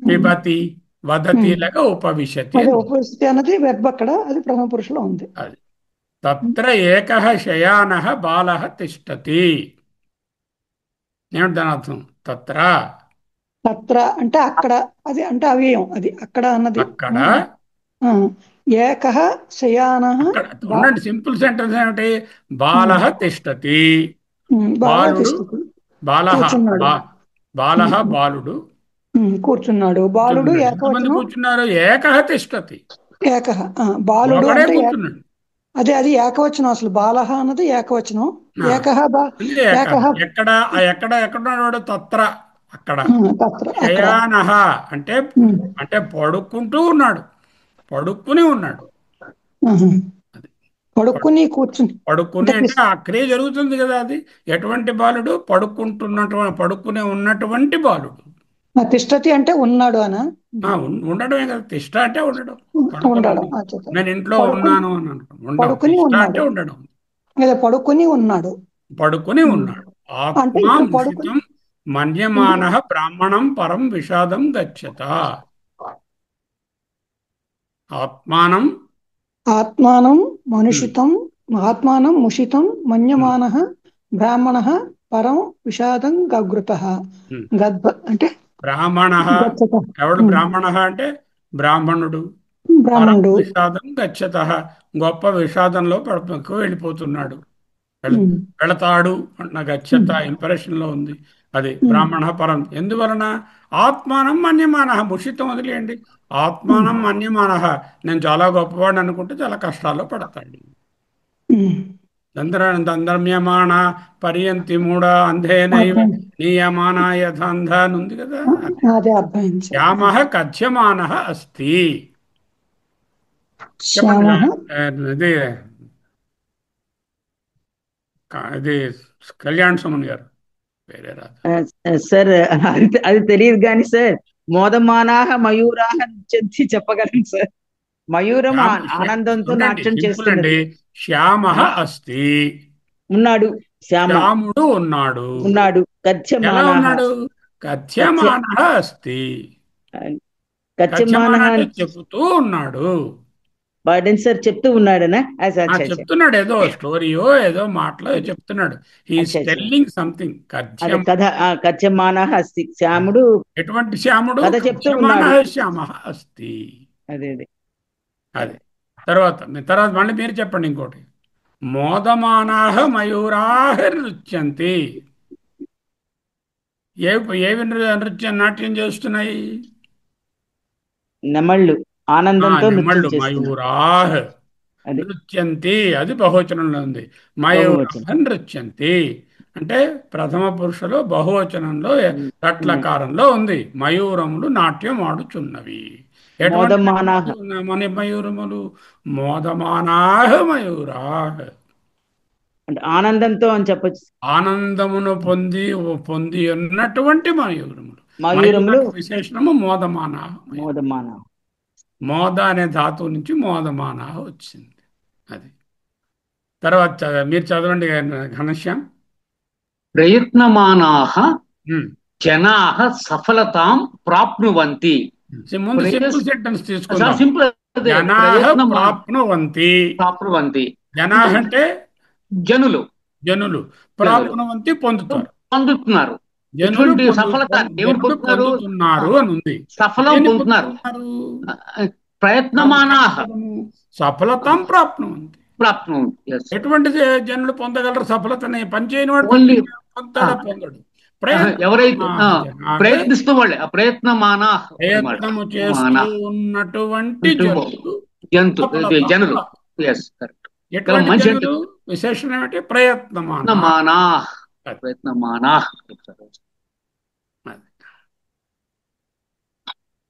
పిబతి వదతి లేక ఉపవిశతి. ఉపవిశతి అన్నది వెర్బ్ అక్కడ, అది ప్రథమ పురుషులో ఉంది. అది తత్ర ఏకః శయానః బాలః తిష్టతి. ఏమిటి దాని అర్థం? తత్ర అంటే అక్కడ, అది అంటే అవ్యయం. అది అక్కడ అన్నది అక్కడ ఏకః శయానః. ఉండండి, సింపుల్ సెంటెన్స్ ఏమిటి? బాలః తిష్టతి. బాలుడు, బాలః బాలుడు కూర్చున్నాడు. బాలుడు ఎంతమంది కూర్చున్నారు? ఏకః తిష్టతి. ఏకః బాలుడు కూర్చున్నాడు. అది ఏకవచనం. అసలు బాలః అన్నది ఏకవచనం. ఏకః ఎక్కడ ఎక్కడున్నాడు? తత్ర అక్కడ. శయానః అంటే పడుకుంటూ ఉన్నాడు, పడుకుని ఉన్నాడు. పడుకుని కూర్చుని, పడుకుని అంటే ఆ క్రియ జరుగుతుంది కదా. అది ఎటువంటి బాలుడు? పడుకుని ఉన్నటువంటి బాలుడు. తిష్టతి అంటే ఉన్నాడు అనా? ఉండడమే కదా. తిష్ట అంటే ఉండడం. నేను ఇంట్లో ఉన్నాను అని అనుకోండి. ఉండడం. తిష్ట అంటే ఉండడం. లేదా పడుకొని ఉన్నాడు. పడుకొని ఉన్నాడు. అంటే ఆత్మా ఇక్కడ పడుకొని ముషితం మన్యమాన బ్రాహ్మణం పరం విషాదం గచ్చత. ఆత్మానం ఆత్మానం మనుషితం ఆత్మానం ముషితం మన్యమానః బ్రాహ్మణః పరం విషాదం గగృతః. అంటే బ్రాహ్మణ. గచ్చత. ఎవడు బ్రాహ్మణ అంటే బ్రాహ్మణుడు. పరం బ్రాహ్మణుడు విషాదం గచ్చత, గొప్ప విషాదంలో వెళ్ళిపోతున్నాడు. వెళతాడు అన్న గచ్చత ఇంప్రెషన్ లో ఉంది. అది బ్రాహ్మణ పరం. ఎందువలన? ఆత్మానం మన్యమాన. ముషితం వదిలేయండి. ఆత్మానం మన్యమాన, నేను చాలా గొప్పవాడిని అనుకుంటే చాలా కష్టాల్లో పడతాడు. దంద్రమ్యమాణ పర్యంతి మూఢ అంధేనైవ నియమాన యథాంధ అని ఉంది కదా. అదే అర్థమైంది. శ్యామ కథ్యమాన అస్తి. శ్యామః ఇది ఇది కళ్యాణ్ సుమన్ గారు వేరే రాదు సార్. అది తెలియదు కానీ సార్, మోదమానాహ మయూరాహ నృత్యంతి చెప్పగలను సార్. మయూరం ఆనందంతో నాట్యం చేస్తుంది. శ్యామ అస్తి, ఉన్నాడు. శ్యాముడు ఉన్నాడు. ఉన్నాడు. ఎలా ఉన్నాడు? కథ్యమాన అస్తి. కథ్యమాన చెబుతూ ఉన్నాడు. బాడెన్ సార్ చెప్తూ ఉన్నాడనా? చెప్తున్నాడు, ఏదో స్టోరీయో ఏదో మాటలో చెప్తున్నాడు. He is telling something. కథ కథ్యమాన అస్తి. శ్యాముడు. ఎటువంటి శ్యాముడు? కథ చెప్తూ ఉన్నాడు. శ్యామ అస్తి. అదే అదే. తర్వాత మళ్ళీ మీరు చెప్పండి ఇంకోటి. మోదమానాహ మయూరాహ నృత్యంతి. ఏవి నాట్యం చేస్తున్నాయి? నెమళ్ళు ఆనందంతో మయూరాహ నృత్యంతి. అది బహువచనంలో ఉంది. మయూరాహ నృత్యంతి అంటే ప్రథమ పురుషులు బహువచనంలో తట్లకారంలో ఉంది. మయూరములు నాట్యం ఆడుచున్నవి. మయూరములు మోదమానాహ మయూరాహ. అంటే ఆనందంతో అని చెప్పచ్చు. ఆనందమును పొంది ఉన్నటువంటి మయూరములు. విశేషణము మోదమానాహ. మోద అనే ధాతువు నుంచి మోదమానాహ వచ్చింది. అది. తర్వాత మీరు చదవండి ఘనశ్యామ్. ప్రయత్నమానాహ జనాః సఫలతాం ప్రాప్నువంతి. ముందు సింపుల్ సెంటెన్స్ తీసుకుందాం. సింపుల్. ప్రాప్నువంతి. జనాః అంటే జనులు. ప్రాప్నువంతి పొందుతున్నారు. సఫలత పొందుతున్నారు అని ఉంది. సఫలం పొందుతున్నారు. ప్రయత్నమానాః సఫలతాం ప్రాప్నువంతి. ఎటువంటి జనులు పొందగలరు సఫలతని? పనిచేయని వాడు పొందడు. ఎవరైతే ప్రయత్నిస్తూ వాళ్ళే ప్రయత్నము చేస్తూ ఉన్నటువంటి జనులు. ఎటువంటి జనులు? విశేషణ ఏమిటి? ప్రయత్నమానాః.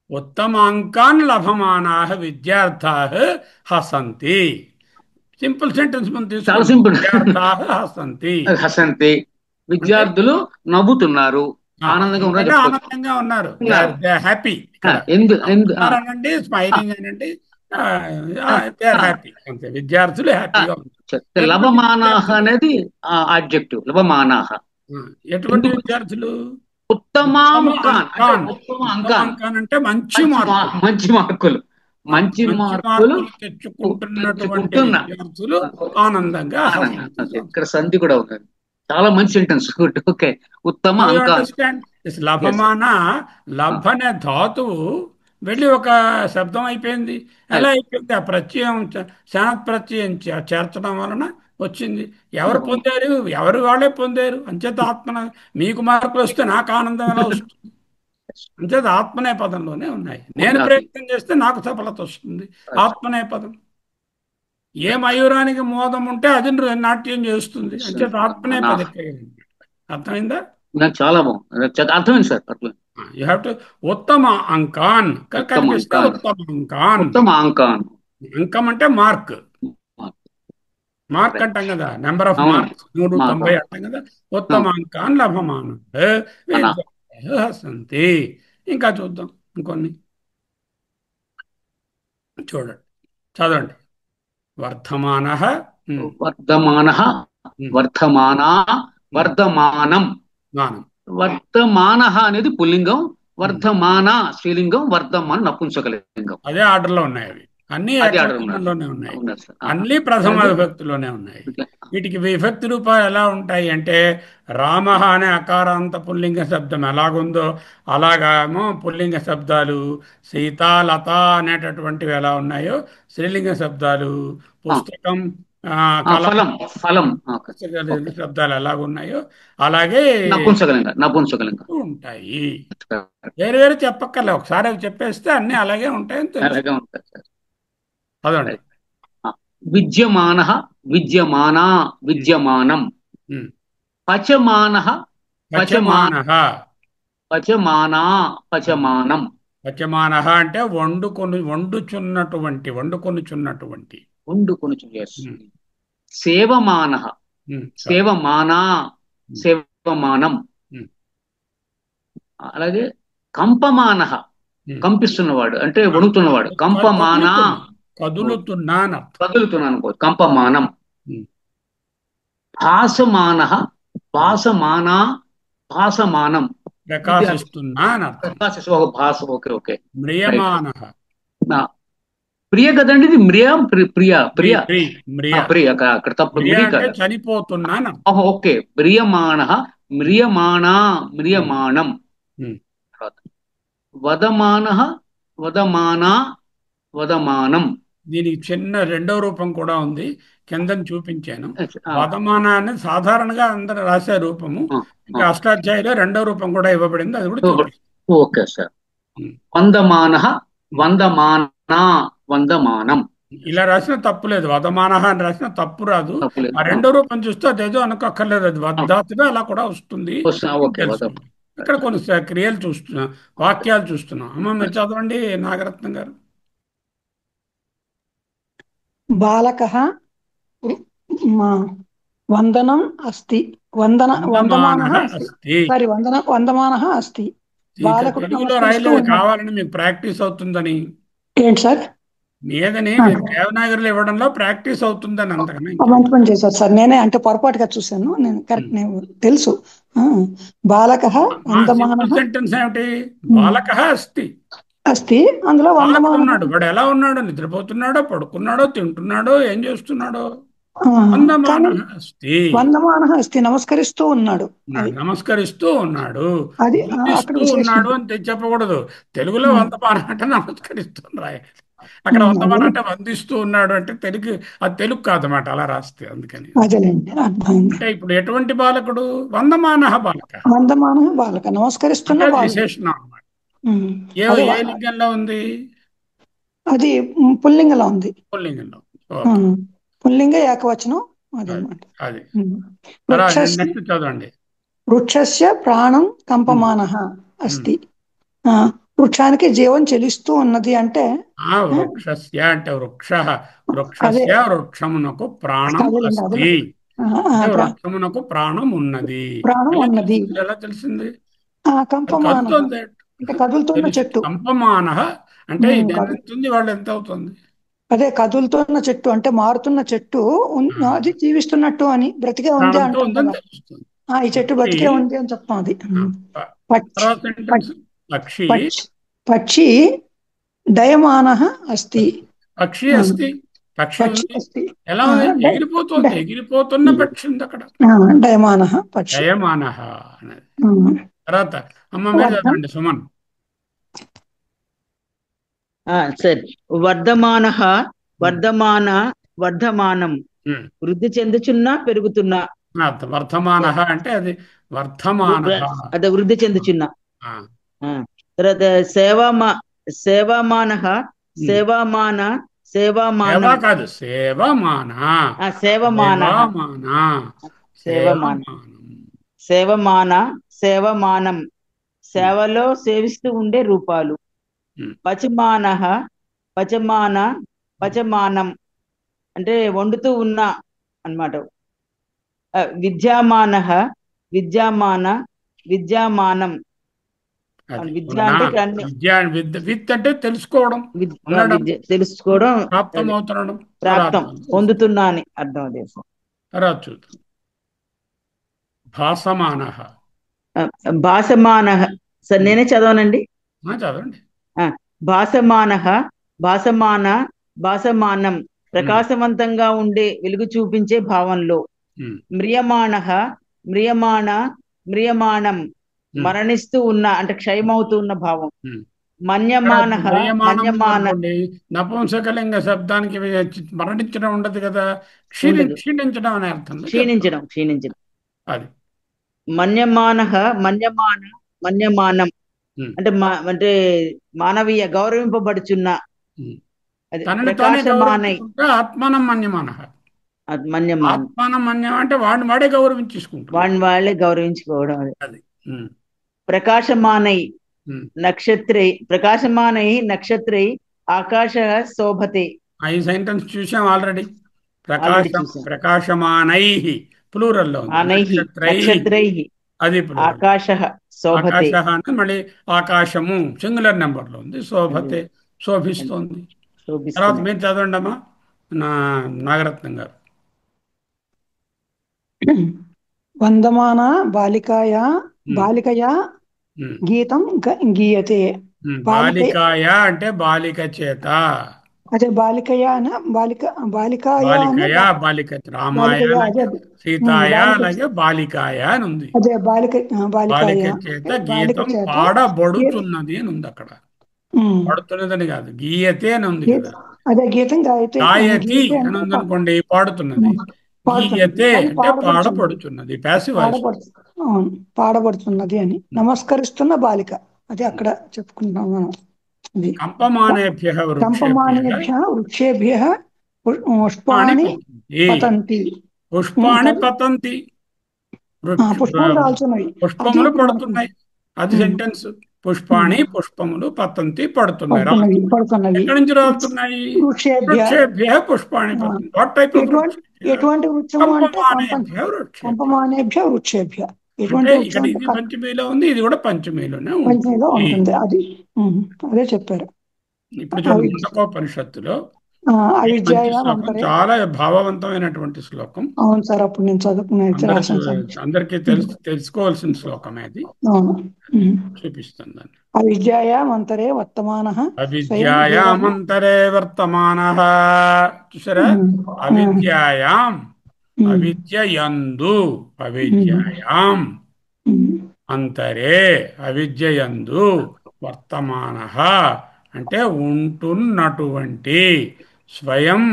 ఉత్తమాంకాన్ లభమానాః విద్యార్థాః హసంతి. సింపుల్ సెంటెన్స్ ముందు చాలా సింపుల్. హసంతి. విద్యార్థులు నవ్వుతున్నారు, ఆనందంగా ఉన్నారు. హ్యాపీ. అనండి, స్మైలింగ్ అనండి, హ్యాపీ. అంతే. విద్యార్థులు హ్యాపీగా ఉన్నారు. లభమానాః అనేది ఆబ్జెక్టివ్. లభమానాః ఎటువంటి విద్యార్థులు? ఉత్తమాంకాన్ అంటే మంచి మార్కులు తెచ్చుకుంటున్నటువంటి విద్యార్థులు ఆనందంగా. ఇక్కడ సంధి కూడా ఉన్నది. చాలా మంచి సెంటెన్స్. ఓకే. ఉత్తమ లభమాన. లభ అనే ధాతువు వెళ్ళి ఒక శబ్దం అయిపోయింది. ఎలా అయిపోయింది? ఆ ప్రత్యయం శానత్ ప్రత్యయం చేర్చడం వలన వచ్చింది. ఎవరు పొందారు? ఎవరు వాళ్ళే పొందారు. అంచేత ఆత్మన. మీకు మార్కులు వస్తే నాకు ఆనందం ఎలా వస్తుంది? అంచేత ఆత్మనే పదంలోనే ఉన్నాయి. నేను ప్రయత్నం చేస్తే నాకు సఫలత వస్తుంది. ఆత్మనే పదం. ఏ మయూరానికి మోదం ఉంటే అది నాట్యం చేస్తుంది. అంచేత ఆత్మనే పదం. అర్థమైందా? చాలా బాగుంది. అర్థమైంది సార్. You have to. ఉత్తమ అంకాన్ కనిపిస్తే ఉత్తమాంకాన్. అంకం అంటే మార్క్. మార్క్ అంటాం కదా, నెంబర్ ఆఫ్ మార్క్స్ 390 అంటాం కదా. ఉత్తమాంకాన్ లభమాన హసంతి. ఇంకా చూద్దాం ఇంకొన్ని. చూడండి, చదవండి. వర్ధమానః వర్ధమాన, వర్ధమానా, వర్ధమానం. వర్ధమాన అనేది పుల్లింగం, వర్ధమాన స్త్రీలింగం, వర్ధమాన నపుంసకలింగం. అదే ఆర్డర్ లో ఉన్నాయి అవి అన్ని ఏకవచనంలోనే ఉన్నాయి, అన్ని ప్రథమ విభక్తిలోనే ఉన్నాయి. వీటికి విభక్తి రూపాలు ఎలా ఉంటాయి అంటే రామః అనే అకారాంత పుల్లింగ శబ్దం ఎలాగుందో అలాగేమో పుల్లింగ శబ్దాలు సీత, లత అనేటటువంటివి ఎలా ఉన్నాయో స్త్రీలింగ శబ్దాలు పుస్తకం, ఫలం, ఫలం శబ్దాలు ఎలాగున్నాయో అలాగే ఉంటాయి. వేరు వేరు చెప్పక్కర్లే, ఒకసారి అవి చెప్పేస్తే అన్ని అలాగే ఉంటాయని తెలుసు. అదండి. విద్యమాన, విద్యమానా, విద్యమానం. పచమాన, పచమానః, పచమానా, పచమానం. పచమానః అంటే వండుకొనుచున్నటువంటి. సేవమాన, సేవమానా, సేవమానం. అలాగే కంపమాన, కంపిస్తున్నవాడు అంటే వణుకుతున్నవాడు. కంపమానా, కదులుతున్నాను, కంపమానం. భాసమాన, భాసమానా, భాసమానం. భాస. ఓకే. ప్రియ కదండి ఇది. ప్రియ అక్కడ తప్పు. చనిపోతున్నాను. ఓకే. ప్రియమాణ, మ్రియమాణా, మ్రియమాణం. వదమాన, వదమానా, వదమానం. దీనికి చిన్న రెండో రూపం కూడా ఉంది, కిందని చూపించాను. వదమాన అనేది సాధారణంగా అందరూ రాసే రూపము, ఇంకా అష్టాధ్యాయులో రెండో రూపం కూడా ఇవ్వబడింది, అది కూడా చూపిస్తాను. Okay sir. వందమాన, వందమానా, వందమానం. ఇలా రాసిన తప్పు లేదు, వదమాన అని రాసిన తప్పు రాదు. ఆ రెండో రూపం చూస్తే అదేదో అనుకోక్కర్లేదు, అది వద్దాతుగా అలా కూడా వస్తుంది. ఇక్కడ కొన్ని క్రియలు చూస్తున్నాం, వాక్యాలు చూస్తున్నాం. అమ్మ మీరు చదవండి నాగరత్నం గారు. బాలకః వందనం అస్తి, వందమానః అస్తి. వందమానః అస్తి. బాలకుడు తెలుగులో రాయలేదు, కావాలని మీకు ప్రాక్టీస్ అవుతుందని. ఏంటి సార్? మీదని దేవనాగరిలో ఇవ్వడంలో ప్రాక్టీస్ అవుతుందని. అంతకన్నా మంచి పని చేశారు సార్, నేనే అంటే పొరపాటుగా చూశాను. నేను కరెక్ట్, నేను తెలుసు. బాలకః వందమానః. సెంటెన్స్ ఏమిటి? బాలకః అస్తి, అస్తి. అందులో ఉన్నాడు. వాడు ఎలా ఉన్నాడో, నిద్రపోతున్నాడో, పడుకున్నాడో, తింటున్నాడో, ఏం చేస్తున్నాడో? వందమానః అస్తి, నమస్కరిస్తూ ఉన్నాడు. అది ఉన్నాడు అని చెప్పకూడదు. తెలుగులో వందమాన అంటే నమస్కరిస్తూ రాయాలి, అక్కడ వందమాన అంటే వందిస్తూ ఉన్నాడు అంటే తెలుగు, అది తెలుగు కాదన్నమాట, అలా రాస్తే. అందుకని అంటే ఇప్పుడు ఎటువంటి బాలకుడు? వందమానః బాలక, నమస్కరిస్తున్న విశేషణం అన్నమాట. ఏ లింగంలో ఉంది? అది పుల్లింగంలో ఉంది. పుల్లింగ ఏకవచనం అదనమాట. చదవండి. వృక్షస్య ప్రాణం కంపమానః అస్తి. వృక్షానికి జీవం చెలిస్తూ ఉన్నది అంటే వృక్షస్య అంటే వృక్షమునకు ప్రాణం అస్తి, వృక్షమునకు ప్రాణం ఉన్నది. ఎలా తెలిసింది? కంపమానః అంటే కదులుతున్న చెట్టు. కంపమానః అంటే వాళ్ళు ఎంత అవుతుంది? అదే కదులుతున్న చెట్టు అంటే మారుతున్న చెట్టు, అది జీవిస్తున్నట్టు అని, బ్రతికే ఉంది అంటే ఈ చెట్టు బ్రతికే ఉంది అని చెప్తాం. అది పక్షి డయమానః అస్తి. పక్షి ఎలా ఎగిరిపోతుంది? ఎగిరిపోతున్న పక్షి ఉంది అక్కడ. డయమానః పక్షి. డయమానః తర్వాత అమ్మ మీరు చదవండి సుమన్. సరే. వర్ధమానః, వర్ధమానం. వృద్ధి చెందుచున్నా, పెరుగుతున్నా. వర్ధమానః అంటే అది వర్ధమానః, అదే వృద్ధి చెందుచున్నా. తర్వాత సేవమానః, సేవమానం కాదు, సేవమానం. సేవలో సేవిస్తూ ఉండే రూపాలు. పచమానః, పచమానం అంటే వండుతూ ఉన్నా అన్నమాట. విద్యామానః, విద్యామానం. అది విద్య అంటే విద్య విత్ అంటే తెలుసుకోవడం, ఉండడం, విద్య తెలుసుకోవడం, ప్రాప్తం అవుతుండడం, ప్రాప్తం పొందుతున్నా అని అర్థం. అదే తర్వాత చూద్దాం. భాసమాన. భాసమాన. సార్ నేనే చదవనండి. చదవండి. భాసమాన, భాసమాన, భాసమానం, ప్రకాశవంతంగా ఉండే వెలుగు చూపించే భావంలో. మ్రియమాణ, మ్రియమాణ, మ్రియమాణం, మరణిస్తూ ఉన్న అంటే క్షయమవుతూ ఉన్న భావం. మన్యమాన, మన్యమాన. నపుంసకలింగ శబ్దానికి మరణించడం ఉండదు కదా, క్షీణించడం అనే అర్థం. క్షీణించడం, క్షీణించడం. అది మన్యమాన, మన్యమాన, మన్యమానం అంటే అంటే మానవీయ గౌరవింపబడుచున్న. ఆత్మానం మన్యమాన. ఆత్మానం మన్యం అంటే వాడిని వాడే గౌరవించుకుంటాడు, వాడిని వాళ్ళే గౌరవించుకోవడం. అది. ప్రకాశమానై నక్షత్రై, ప్రకాశమానై నక్షత్రై ఆకాశ శోభతే. ఈ సెంటెన్స్ చూసాం ఆల్రెడీ. ప్రకాశమానై ప్లూరల్లో, నక్షత్రై అది ఆకాశ శోభతే. మళ్ళీ ఆకాశము సింగులర్ నెంబర్ లో ఉంది. శోభతే శోభిస్తోంది. తర్వాత మీరు చదవండి అమ్మా నాగరత్నం గారు. వందమాన బాలికాయా, బాలికయా గీతం గీయతే. బాలికాయ అంటే బాలిక చేత. అదే బాలికయా బాలికాయ రామాయ సీతాయ అలాగే బాలికాయ అని ఉంది. అదే బాలిక చేత గీతం పాడబడుతున్నది అని ఉంది అక్కడ. పడుతున్నదని కాదు, గీయతే అని ఉంది కదా. అదే గీతం గాయతి అని ఉంది అనుకోండి, పాడుతున్నది. గీయతే అంటే పాడబడుతున్నది, ప్యాసివ్ వాయిస్. పాడబడుతున్నది అని. నమస్కరిస్తున్న బాలిక, అది అక్కడ చెప్పుకుంటాం మనం. కంపమానేభ్యః వృక్షేభ్యః పుష్పాణి పతంతి. పుష్పాణి పతంతి, పుష్పములు రాల్చున్నవి, పుష్పములు పడుతున్నాయి. అది సెంటెన్స్. పుష్పాణి పుష్పములు పతంతి పడుతున్నాయి. ఎక్కడి నుంచి రాలుతున్నాయి? వృక్షేభ్యః పుష్పాణి పతంతి. వాట్ టైప్ ఆఫ్ వృక్షం? ఎటువంటి వృక్షము అంటే కంపమానేభ్యః వృక్షేభ్య. ఇది పంచమీలో ఉంది, ఇది కూడా పంచమీలోనే ఉంటుంది. అది అదే చెప్పారు. ఇప్పుడు ముండకోపనిషత్తులో చాలా భావవంతమైనటువంటి శ్లోకం. అవును సార్, అప్పుడు నేను చదువుకున్నాను. అందరికీ తెలుసుకోవాల్సిన శ్లోకం అది. చూపిస్తుంది. అవిద్యాయామంతరే వర్తమానః, అవిద్యాయామంతరే వర్తమానః. చూసారా? అవిద్యాయాం, అవిద్యయందు, అవిద్యాయాం అంతరే, అవిద్యయందు, వర్తమానః అంటే ఉంటున్నటువంటి, స్వయం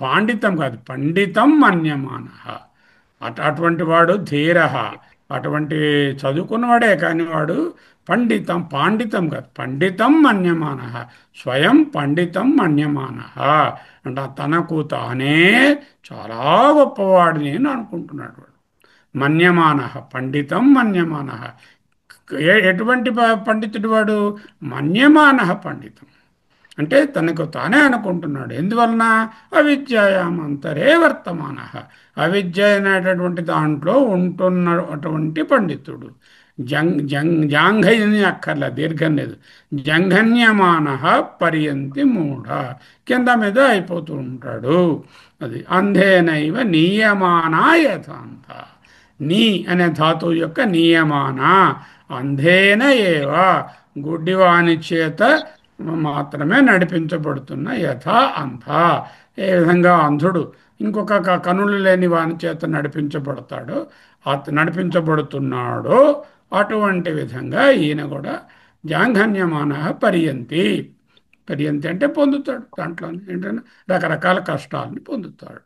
పాండితం కాదు, పండితం మన్యమానః. అటువంటి వాడు ధీరః, అటువంటి చదువుకున్నవాడే కానీ వాడు పాండితం కాదు, పండితం మన్యమానః, స్వయం పండితం మన్యమానః అంటే తనకు తానే చాలా గొప్పవాడిని అని అనుకుంటున్నాడు వాడు. మన్యమానః, పండితం మన్యమానః. ఎటువంటి పండితుడు వాడు? మన్యమానః పండితం అంటే తనకు తానే అనుకుంటున్నాడు. ఎందువలన? అవిద్యాయామంతరే వర్తమానః, అవిద్య అనేటటువంటి దాంట్లో ఉంటున్నటువంటి పండితుడు. జాంఘని అక్కర్ల, దీర్ఘం లేదు. జంఘన్యమానః పర్యంతి మూఢ, కింద మీద అయిపోతూ ఉంటాడు. అది అంధేనైవ నీయమానా యథాంత. నీ అనే ధాతువు యొక్క నియమాన, అంధేన ఏవ గుడ్డివాని చేత మాత్రమే నడిపించబడుతున్న, యథా అంధ ఏ విధంగా అంధుడు ఇంకొక కనులు లేని వాని చేత నడిపించబడుతున్నాడో అటువంటి విధంగా ఈయన కూడా జాంఘన్యమాన పర్యంతి. పర్యంతి అంటే పొందుతాడు, దాంట్లో ఏంటంటే రకరకాల కష్టాలని పొందుతాడు.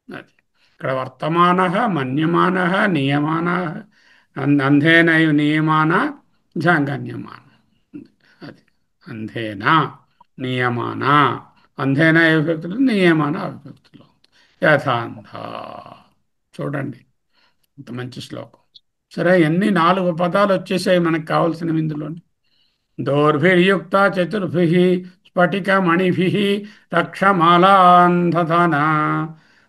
అది ఇక్కడ వర్తమాన, మన్యమాన, నియమాన, అంధేనైవ నియమాన, జాంఘన్యమాన. అది అంధేన నియమాన, అంధేన ఏ విభక్తులు, నియమాన విభక్తులు. యథాంధ. చూడండి ఇంత మంచి శ్లోకం. సరే, ఎన్ని 4 పదాలు వచ్చేసాయి మనకు కావాల్సినవి ఇందులోని. దౌర్భిర్యుక్త చతుర్భిః స్ఫటిక మణిభిః రక్షమాలాంధన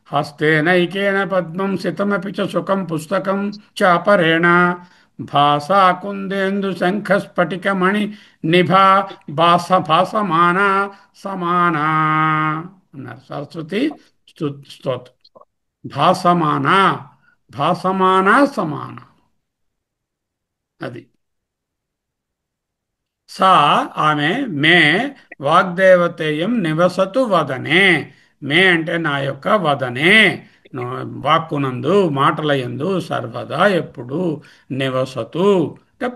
హస్తేనైకేన పద్మం సితమపి చ సుఖం పుస్తకం చాపరేణ భాసా కుందేందు శంఖ స్ఫటికమణి నిభా భాసమాన సమానా అన్నారు సరస్వతి స్తోత్రం. భాసమాన భాసమాన సమాన అది. సా ఆమె మే వాగ్దేవతేయం నివసతు వదనే. మే అంటే నా యొక్క వదనే, వాక్కునందు మాటలయందు సర్వదా ఎప్పుడు నివసతు అంటే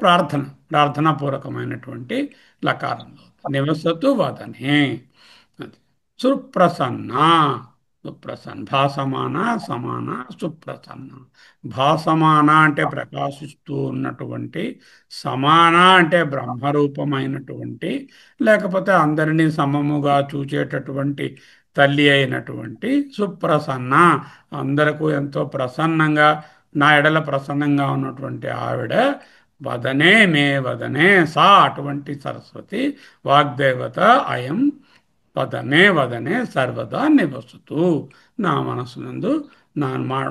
ప్రార్థనాపూర్వకమైనటువంటి లకారంలో నివసతు వదనే. అది. సుప్రసన్న సుప్రసన్న భాసమాన సమాన సుప్రసన్న. భాసమాన అంటే ప్రకాశిస్తూ ఉన్నటువంటి, సమాన అంటే బ్రహ్మరూపమైనటువంటి, లేకపోతే అందరినీ సమముగా చూచేటటువంటి తల్లి అయినటువంటి సుప్రసన్న, అందరకు ఎంతో ప్రసన్నంగా నా ఎడల ప్రసన్నంగా ఉన్నటువంటి ఆవిడ వదనే మే వదనే సా అటువంటి సరస్వతి వాగ్దేవత అయం వదనే వదనే సర్వదా నివసతు నా మనసునందు నా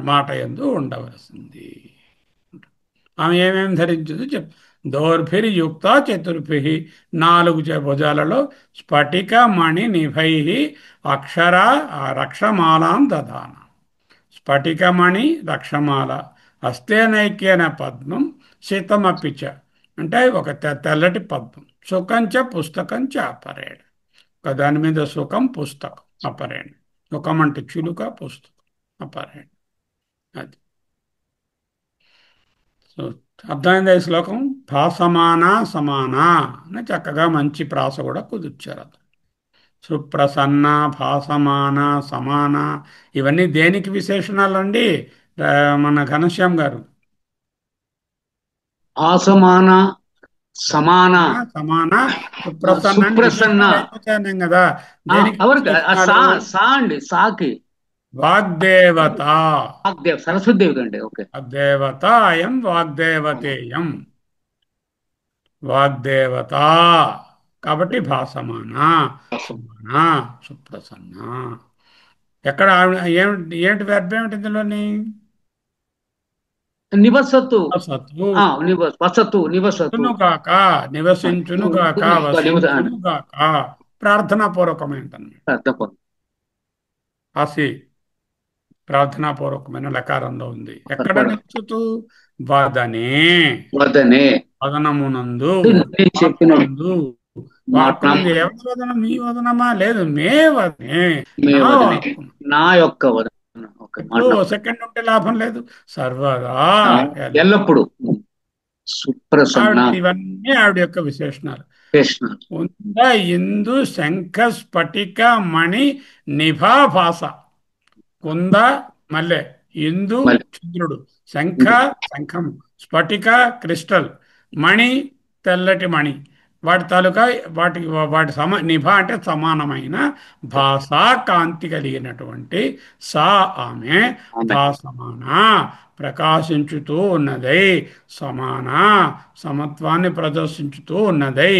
మాట యందు ఉండవలసింది. ఆమె ఏమేమి ధరించిందో చెప్. దౌర్భిర్యుక్త చతుర్భి 4 భుజాలలో స్ఫటిక మణి నిభై అక్షర రక్షమాలాం దదాన. స్ఫటికమణి రక్షమాల హస్తేనైక్యేన పద్మం శీతమపిచ అంటే ఒక తెల్లటి పద్మం. సుఖంచ పుస్తకంచ అపరేణ, ఒక దాని మీద సుఖం పుస్తకం అపరేణ. సుఖం అంటే చిలుక, పుస్తకం అపరేణ. అది సో అర్థమైంది ఈ శ్లోకం. భాసమాన సమాన అని చక్కగా మంచి ప్రాస కూడా కుదిర్చారు. సుప్రసన్న భాసమాన సమాన ఇవన్నీ దేనికి విశేషణాలండి? మన ఘనశ్యామ్ గారు. భాసమాన సమాన సమాన సుప్రసన్న సుప్రసన్న అయిపోతాను కదా. దేనికి సా అండి, సాకి వాగ్దేవత. సరస్వతి దేవత అండి. ఓకే. వాగ్దేవత అయం వాగ్దేవతేయం వాగ్దేవత కాబట్టి భాసమాన సమాన సుప్రసన్న. ఎక్కడ ఏమిటి వెర్బ్ ఏమిటి ఇందులోని? నివసతు వసతు నివసతును గాక, నివసించును గాక, వసించును గాక. ప్రార్థనా పూర్వకమైనది. ఆసి ప్రార్థనాపూర్వకమైన లకారంలో ఉంది. ఎక్కడ నిలుచుతూ? వదనే వదనే వదనమునందు చెప్పినందు. వాక్కునందు ఎవరి వదనం? మీ వదనమా? లేదు, మే వదనే నా యొక్క వదన. సెకండ్ ఉంటే లాభం లేదు. సర్వదా ఎల్లప్పుడు సుప్రసన్న. ఇవన్నీ ఆవిడ యొక్క విశేషణాలు. ఉంద ఇందు శంఖ స్ఫటిక మణి నిభా భాస. కుంద మల్లె, ఇందు చంద్రుడు, శంఖ శంఖము, స్ఫటిక క్రిస్టల్, మణి తెల్లటి మణి, వాటి తాలూకా వాటి నిభ అంటే సమానమైన భాషా కాంతి కలిగినటువంటి సా ఆమె భాసమాన ప్రకాశించుతూ ఉన్నదై, సమాన సమత్వాన్ని ప్రదర్శించుతూ ఉన్నదై,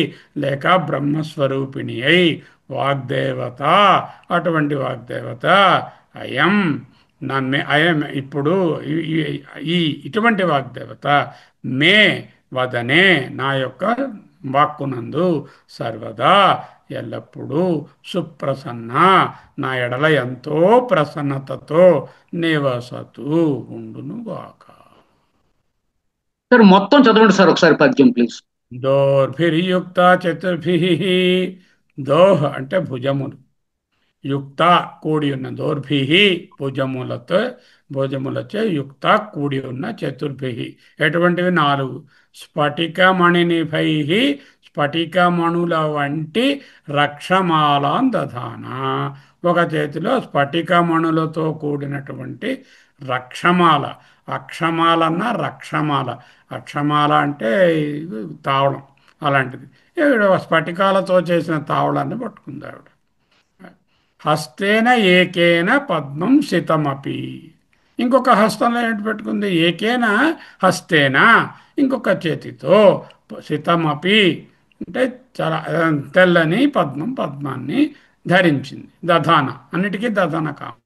లేక బ్రహ్మస్వరూపిణి అయి వాగ్దేవత. అటువంటి వాగ్దేవత అయం అయం ఇప్పుడు ఇటువంటి వాగ్దేవత మే వదనే నా యొక్క వాక్కునందు సర్వదా ఎల్లప్పుడూ సుప్రసన్న నా ఎడల ఎంతో ప్రసన్నతతో నివసతు ఉండునుగాక. సార్ మొత్తం చదవండి సార్ ఒకసారి పద్యం ప్లీజ్. దోర్భిర్యుక్త చతుర్భి. దోహ్ అంటే భుజములు, యుక్త కూడి ఉన్న, దోర్భి భుజములచే యుక్త కూడి ఉన్న, చతుర్భి ఎటువంటివి? 4. స్ఫటికమణినిభై స్ఫటికమణుల వంటి రక్షమాలాం దధాన. ఒక చేతిలో స్ఫటికమణులతో కూడినటువంటి రక్షమాల. అక్షమాలన్న రక్షమాల. అక్షమాల అంటే తావళం అలాంటిది. స్ఫటికాలతో చేసిన తావళాన్ని పట్టుకుంది ఆవిడ. హస్తేన ఏకేన పద్మం శితమపి. ఇంకొక హస్తంలో ఏంటి పెట్టుకుంది? ఏకేన హస్తేన ఇంకొక చేతితో, శితమపి అంటే చాలా తెల్లని పద్మాన్ని ధరించింది. దధాన అన్నిటికీ దధాన కామం.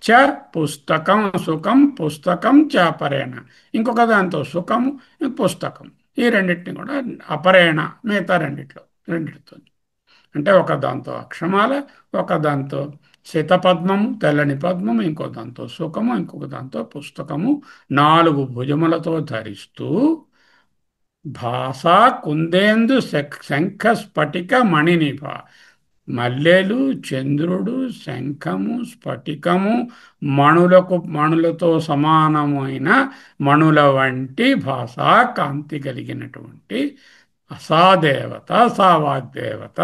చ పుస్తకం సుఖం పుస్తకం చ అపరేణ. ఇంకొక దాంతో సుఖము పుస్తకం, ఈ రెండింటిని కూడా అపరేణ మిగతా రెండిటితో అంటే ఒక దాంతో అక్షమాల, ఒక దాంతో శతపద్మము తెల్లని పద్మము, ఇంకో దాంతో సుఖము, ఇంకొక దాంతో పుస్తకము 4 భుజములతో ధరిస్తూ భాషా కుందేందు శంఖ స్ఫటిక మణినిభ. మల్లెలు, చంద్రుడు, శంఖము, స్ఫటికము, మణులతో సమానమైన మణుల వంటి భాషా కాంతి కలిగినటువంటి అసాదేవత, సావాగ్దేవత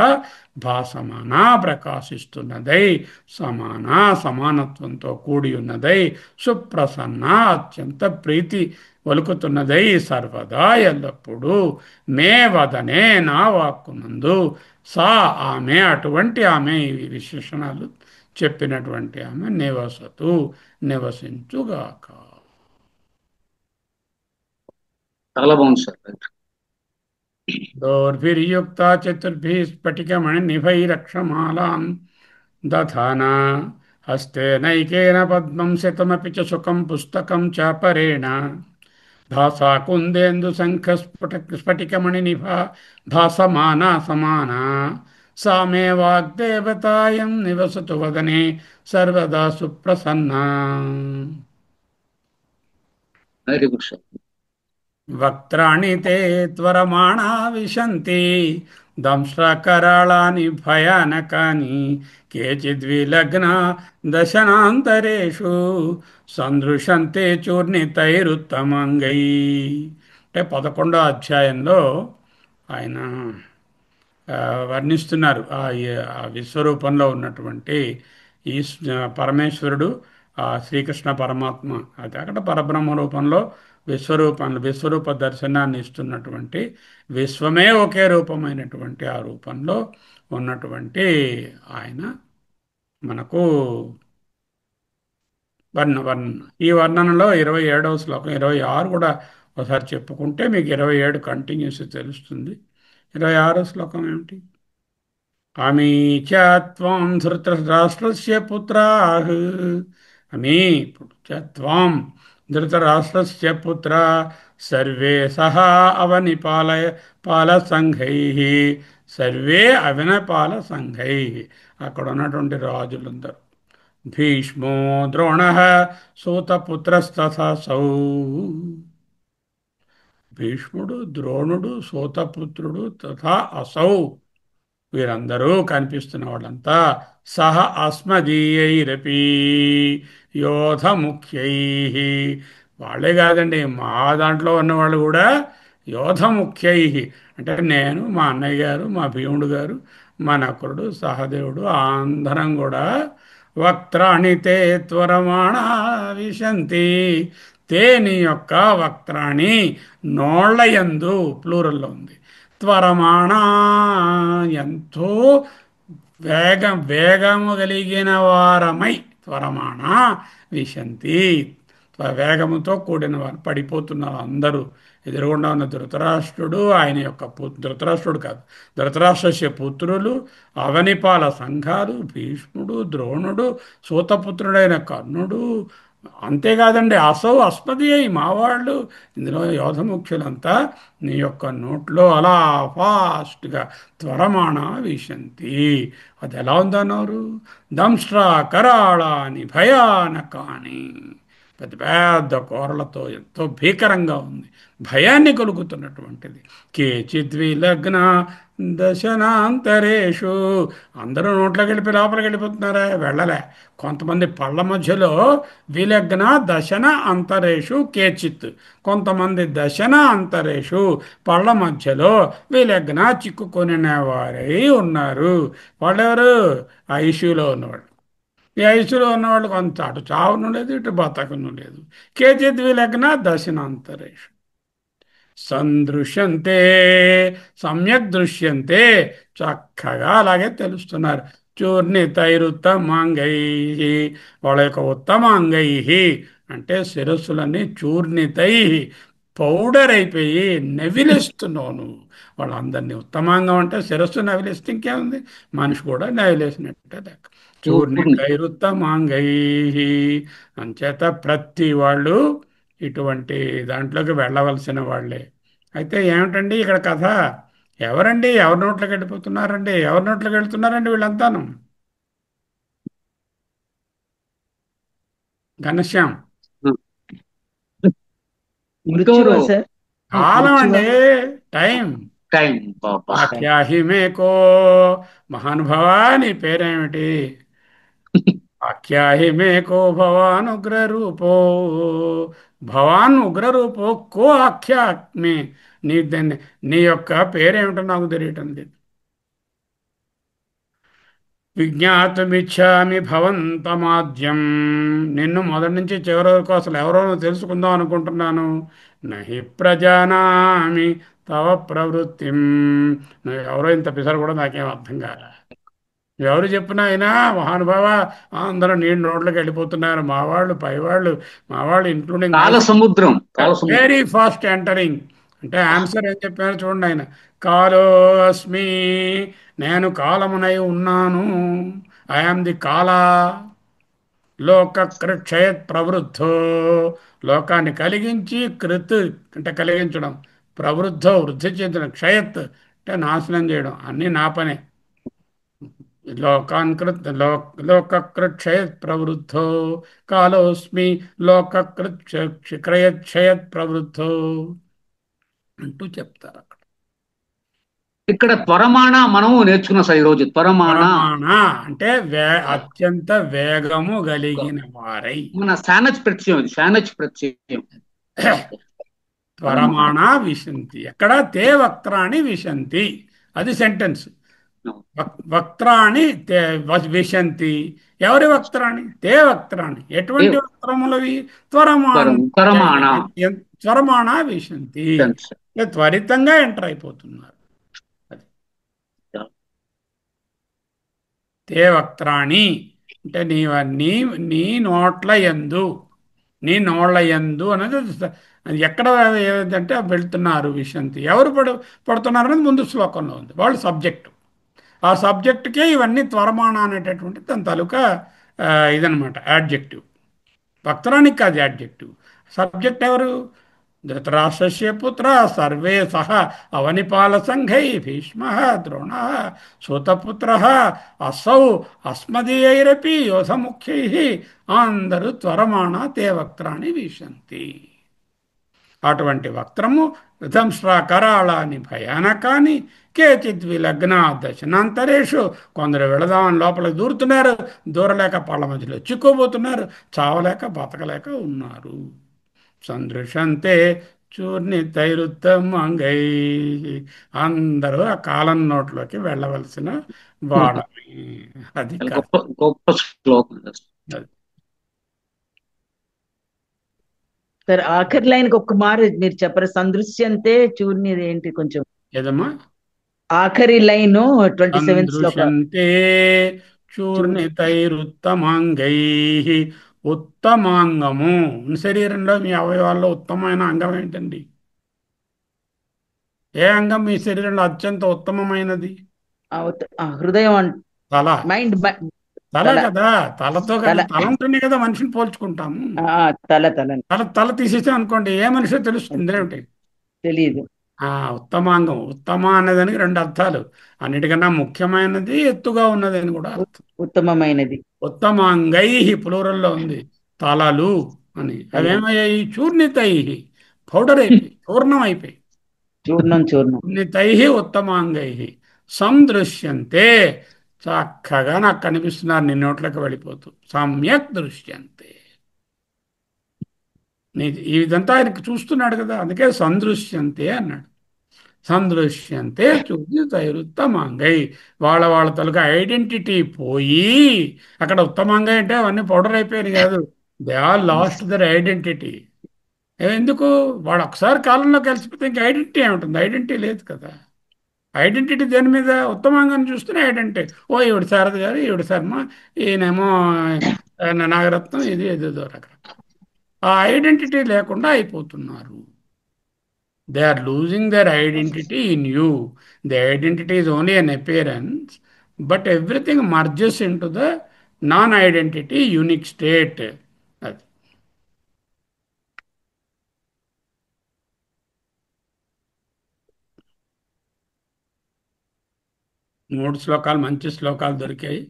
భాసమానా ప్రకాశిస్తున్నదై, సమానత్వంతో కూడి ఉన్నదై, సుప్రసన్న అత్యంత ప్రీతి ఒలుకుతున్నదై, సర్వదా ఎల్లప్పుడూ మే వదనే నా వాక్కునందు, సా ఆమె, అటువంటి ఆమె, ఈ విశేషణాలు చెప్పినటువంటి ఆమె నివసతు నివసించుగాక. చాలా బాగుంది సార్. దౌర్భిర్యుక్త చతుర్భిः స్ఫటికమణినిభైరక్షమాలాం దధానా హస్తేనైకేన పద్మం శతమపి చ సుఖం పుస్తకం చాపరేణ భాసా కుందేందు శంఖ స్ఫటికమణినిభ భాసమానా సమానా సా మే వాగ్దేవతాయం నివసతు వదనే సర్వదా సుప్రసన్నా. Very good sir. వక్త్రాణి తే త్వరమాణా విశంతి దంశ్రకరాళాని భయానకాని కేచిద్విలగ్న దశనాంతరేషు సందృశంతే చూర్ణితైరుత్తమంగై. అంటే 11వ అధ్యాయంలో ఆయన వర్ణిస్తున్నారు ఆ విశ్వరూపంలో ఉన్నటువంటి ఈ పరమేశ్వరుడు, ఆ శ్రీకృష్ణ పరమాత్మ, అది అక్కడ పరబ్రహ్మ రూపంలో విశ్వరూప దర్శనాన్ని ఇస్తున్నటువంటి, విశ్వమే ఒకే రూపమైనటువంటి ఆ రూపంలో ఉన్నటువంటి ఆయన మనకు ఈ వర్ణనలో 27వ శ్లోకం, 26 కూడా ఒకసారి చెప్పుకుంటే మీకు 27 కంటిన్యూస్ తెలుస్తుంది. 26వ శ్లోకం ఏమిటి? అమీ చ త్వం ధృతరాష్ట్రస్య పుత్రాః. అమీ చ త్వం ధృతరాష్ట్రస్య పుత్రా సర్వే సహా పాలసంఘైః. సర్వే అవనిపాల సంఘైః, అక్కడ ఉన్నటువంటి రాజులందరూ. భీష్మో ద్రోణః సూతపుత్రస్తథాసౌ. భీష్ముడు, ద్రోణుడు, సూతపుత్రుడు, తథా అసౌ, వీరందరూ కనిపిస్తున్న వాళ్ళంతా సహ అస్మదీయైరపి యోధ ముఖ్యై. వాళ్ళే కాదండి, మా దాంట్లో ఉన్నవాళ్ళు కూడా యోధ ముఖ్యై అంటే నేను, మా అన్నయ్య గారు, మా భీముడు గారు, మా నకులుడు, సహదేవుడు అందరం కూడా వక్త్రాణి తే త్వరమాణా విశంతి. తే నీ యొక్క వక్త్రాణి నోళ్ళయందు ప్లూరల్లో ఉంది. త్వరమాణా ఎంతో వేగము కలిగిన వారమై, త్వరమాణ విశంతి వేగముతో కూడిన వారు పడిపోతున్నారు అందరూ. ఎదురుగుండా ఉన్న ధృతరాష్ట్రుడు, ఆయన యొక్క ధృతరాష్ట్రుడు కాదు, ధృతరాష్ట్రస్య పుత్రులు, అవనిపాల సంఘాలు, భీష్ముడు, ద్రోణుడు, సూతపుత్రుడైన కర్ణుడు, అంతేకాదండి అసౌ అస్మది అయి మావాళ్ళు, ఇందులో యోధముఖ్యులంతా నీ యొక్క నోట్లో అలా ఫాస్ట్గా త్వరమాణ విశంతి. అది ఎలా ఉందన్నారు? దంష్ట్రా కరాళాని భయానకాని, పెద్ద పెద్ద కూరలతో ఎంతో భీకరంగా ఉంది, భయాన్ని కలుగుతున్నటువంటిది. కేచిద్విలగ్న దశనాంతరేషు, అందరూ నోట్లోకి వెళ్ళిపోయి లోపలికి వెళ్ళిపోతున్నారా? వెళ్ళలే. కొంతమంది పళ్ళ మధ్యలో విలగ్న దశన అంతరేషు కేచిత్, కొంతమంది దశన అంతరేషు పళ్ళ మధ్యలో విలగ్న చిక్కుకొని వారై ఉన్నారు. వాళ్ళెవరు? ఐసీయూలో ఉన్నవాళ్ళు. ఈ ఐసీయూలో ఉన్నవాళ్ళు కొంత అటు చావును లేదు, ఇటు బతకను లేదు. కేచిత్ విలగ్న దశనాంతరేషు సందృశ్యంతే సమ్యక్ దృశ్యంతే, చక్కగా అలాగే తెలుస్తున్నారు. చూర్ణితైరుత్తమాంగై, వాళ్ళ యొక్క ఉత్తమాంగై అంటే శిరస్సులన్నీ చూర్ణితై పౌడర్ అయిపోయి నవిలేస్తున్నావు నువ్వు వాళ్ళందరినీ. ఉత్తమాంగం అంటే శిరస్సు నవిలేస్తే ఇంకేముంది, మనిషి కూడా నవిలేసినట్టే లెక్క. చూర్ణితైరుత్తమాంగై. అంచేత ప్రతి వాళ్ళు ఇటువంటి దాంట్లోకి వెళ్ళవలసిన వాళ్ళే. అయితే ఏమిటండి ఇక్కడ కథ? ఎవరండి ఎవరి నోట్లోకి వెళ్ళిపోతున్నారండి? ఎవరి నోట్లోకి వెళ్తున్నారండి వీళ్ళంతాను? ఘనశ్యాం. మృత్యువా సార్? కాలం మృత్యువా? అండి, టైం. టైం బాబా. ఆఖ్యాహి మేకో మహానుభావా, నీ పేరేమిటి? ఆఖ్యాహి మేకో భవాన్ ఉగ్రరూపో. భవాన్ ఉగ్రరూపో కో ఆఖ్యా మే. నీ యొక్క పేరేమిటో నాకు తెలియటం లేదు. విజ్ఞాతుమిచ్చామి భవంతమాద్యం. నిన్ను మొదటి నుంచి చివరి వరకు అసలు ఎవరో తెలుసుకుందాం అనుకుంటున్నాను. నహి ప్రజానామి తవ ప్రవృత్తిం. నువ్వు ఎవరో ఇంత పిసరు కూడా నాకేం అర్థం కాల. ఎవరు చెప్పినా అయినా మహానుభావ అందరూ నీళ్ళు రోడ్లకు వెళ్ళిపోతున్నారు, మా వాళ్ళు పైవాళ్ళు, మా వాళ్ళు ఇంక్లూడింగ్ సముద్రం వెరీ ఫాస్ట్ ఎంటరింగ్. అంటే ఆన్సర్ ఏం చెప్పారో చూడండి ఆయన. కాలో అస్మి, నేను కాలమునై ఉన్నాను. ఐఆమ్ ది కాల. లోక కృక్షయత్ ప్రవృద్ధో, లోకాన్ని కలిగించి, కృత్ అంటే కలిగించడం, ప్రవృద్ధో వృద్ధి చెందడం, క్షయత్ అంటే నాశనం చేయడం, అన్నీ నా పనే. లోకాన్కృత్ లోకకృక్షయత్ ప్రవృద్ధో కాలోస్మి లోకకృక్షయత్ ప్రవృద్ధో అంటూ చెప్తారు అక్కడ. ఇక్కడ త్వరమాణ మనము నేర్చుకున్నాం సార్ ఈరోజు. త్వరమాణ అంటే అత్యంత వేగము కలిగిన వారై. మన శానచ్ ప్రత్యయం, శానచ్ ప్రత్యయం. త్వరమాణ విశంతి. ఎక్కడ తే వక్త్రాణి విశంతి, అది సెంటెన్స్. వక్త్రాణి విశంతి. ఎవరి వక్త్రాణి? తే వక్త్రాణి. ఎటువంటి వక్త్రములవి? త్వరమాణ విశంతి. త్వరితంగా ఎంటర్ అయిపోతున్నారు. అది తే వక్త్రాణి అంటే నీ నోట్ల యందు, నీ నోళ్ల యందు అనేది ఎక్కడ ఏదంటే వెళ్తున్నారు విశంతి. ఎవరు పడుతున్నారు అనేది ముందు శ్లోకంలో ఉంది. వాళ్ళు సబ్జెక్టు. ఆ సబ్జెక్టుకే ఇవన్నీ త్వరమాణ అనేటటువంటి తన తాలూకా ఇదనమాట, యాడ్జెక్టివ్. వక్త్రానికి కాదు యాడ్జెక్టివ్. సబ్జెక్ట్ ఎవరు? ధృతరాష్ట్రస్య పుత్ర సర్వే సహ అవనిపాల సంఘై భీష్మ ద్రోణ సూతపుత్ర అసౌ అస్మదీయైరపి యోధముఖ్యై. అందరూ త్వరమాణ తే వక్త్రాన్ని విశంతి. అటువంటి వక్త్రము దంశ్రాకరాళాని భయానకాని కేచిత్ విలగ్న దశనాంతరేషు. కొందరు వెళదామని లోపలికి దూరుతున్నారు, దూరలేక పళ్ళ మధ్యలో చిక్కుపోతున్నారు, చావలేక బతకలేక ఉన్నారు. సందృశంతే చూర్ణితైరుత్తమంగై. అందరూ ఆ కాలం నోట్లోకి వెళ్ళవలసిన వాళ్ళని. అది గొప్ప శ్లోకం. సార్ ఆఖరి లైన్ ఒక్క మారు మీరు చెప్పరు? సందృశ్యంతే చూర్ణి ఏంటి కొంచెం ఏదమ్మా? ఆఖరి లైన్ 27th శ్లోకం. చూర్ణితైరుత్తమాంగై. ఉత్తమాంగము. శరీరంలో మీ అవయవాల్లో ఉత్తమమైన అంగం ఏంటండి? ఏ అంగం మీ శరీరంలో అత్యంత ఉత్తమమైనది? హృదయం. తల. మైండ్. తల కదా. తలతో కదా, తల ఉంటేనే కదా మనిషిని పోల్చుకుంటాము. తల తీసేసాం అనుకోండి, ఏ మనిషో తెలుస్తుంది ఏమిటి? తెలియదు. ఉత్తమాంగం. ఉత్తమ అనేదానికి రెండు అర్థాలు. అన్నిటికన్నా ముఖ్యమైనది, ఎత్తుగా ఉన్నది అని కూడా అర్థం. ఉత్తమమైనది. ఉత్తమాంగై ప్లూరల్లో ఉంది, తలలు అని. అవేమయ్యాయి? చూర్ణితై, పౌడర్ అయిపోయి, చూర్ణం అయిపోయి. చూర్ణితై ఉత్తమాంగై సందృశ్యంతే. చక్కగా నాకు కనిపిస్తున్నారు నీ నోట్లోకి వెళ్ళిపోతూ. సమ్యక్ దృశ్యంతే. ఇదంతా ఆయనకు చూస్తున్నాడు కదా, అందుకే సందృశ్యంతే అన్నాడు. సందృశ్యంతే చూర్ణితైరుత్తమాంగై. వాళ్ళ తలక ఐడెంటిటీ పోయి, అక్కడ ఉత్తమాంగై అంటే అవన్నీ పౌడర్ అయిపోయాయి కాదు. They all lost their identity. ఎందుకు? వాళ్ళు ఒకసారి కాలంలో కలిసిపోతే ఇంకా ఐడెంటిటీ ఏముంటుంది? ఐడెంటిటీ లేదు కదా. ఐడెంటిటీ దేని మీద? ఉత్తమాంగాన్ని చూస్తేనే ఐడెంటిటీ. ఓ ఈవిడ శారద గారు, ఈవిడ శర్మ, ఈయనేమో నాగరత్నం, ఇది ఏదేదో రకరకాల. ఆ ఐడెంటిటీ లేకుండా అయిపోతున్నారు. They are losing their identity in you. The identity is only an appearance, but everything merges into the non-identity unique state. అది. మూడు శ్లోకాలు మంచి శ్లోకాలు దొరికాయి.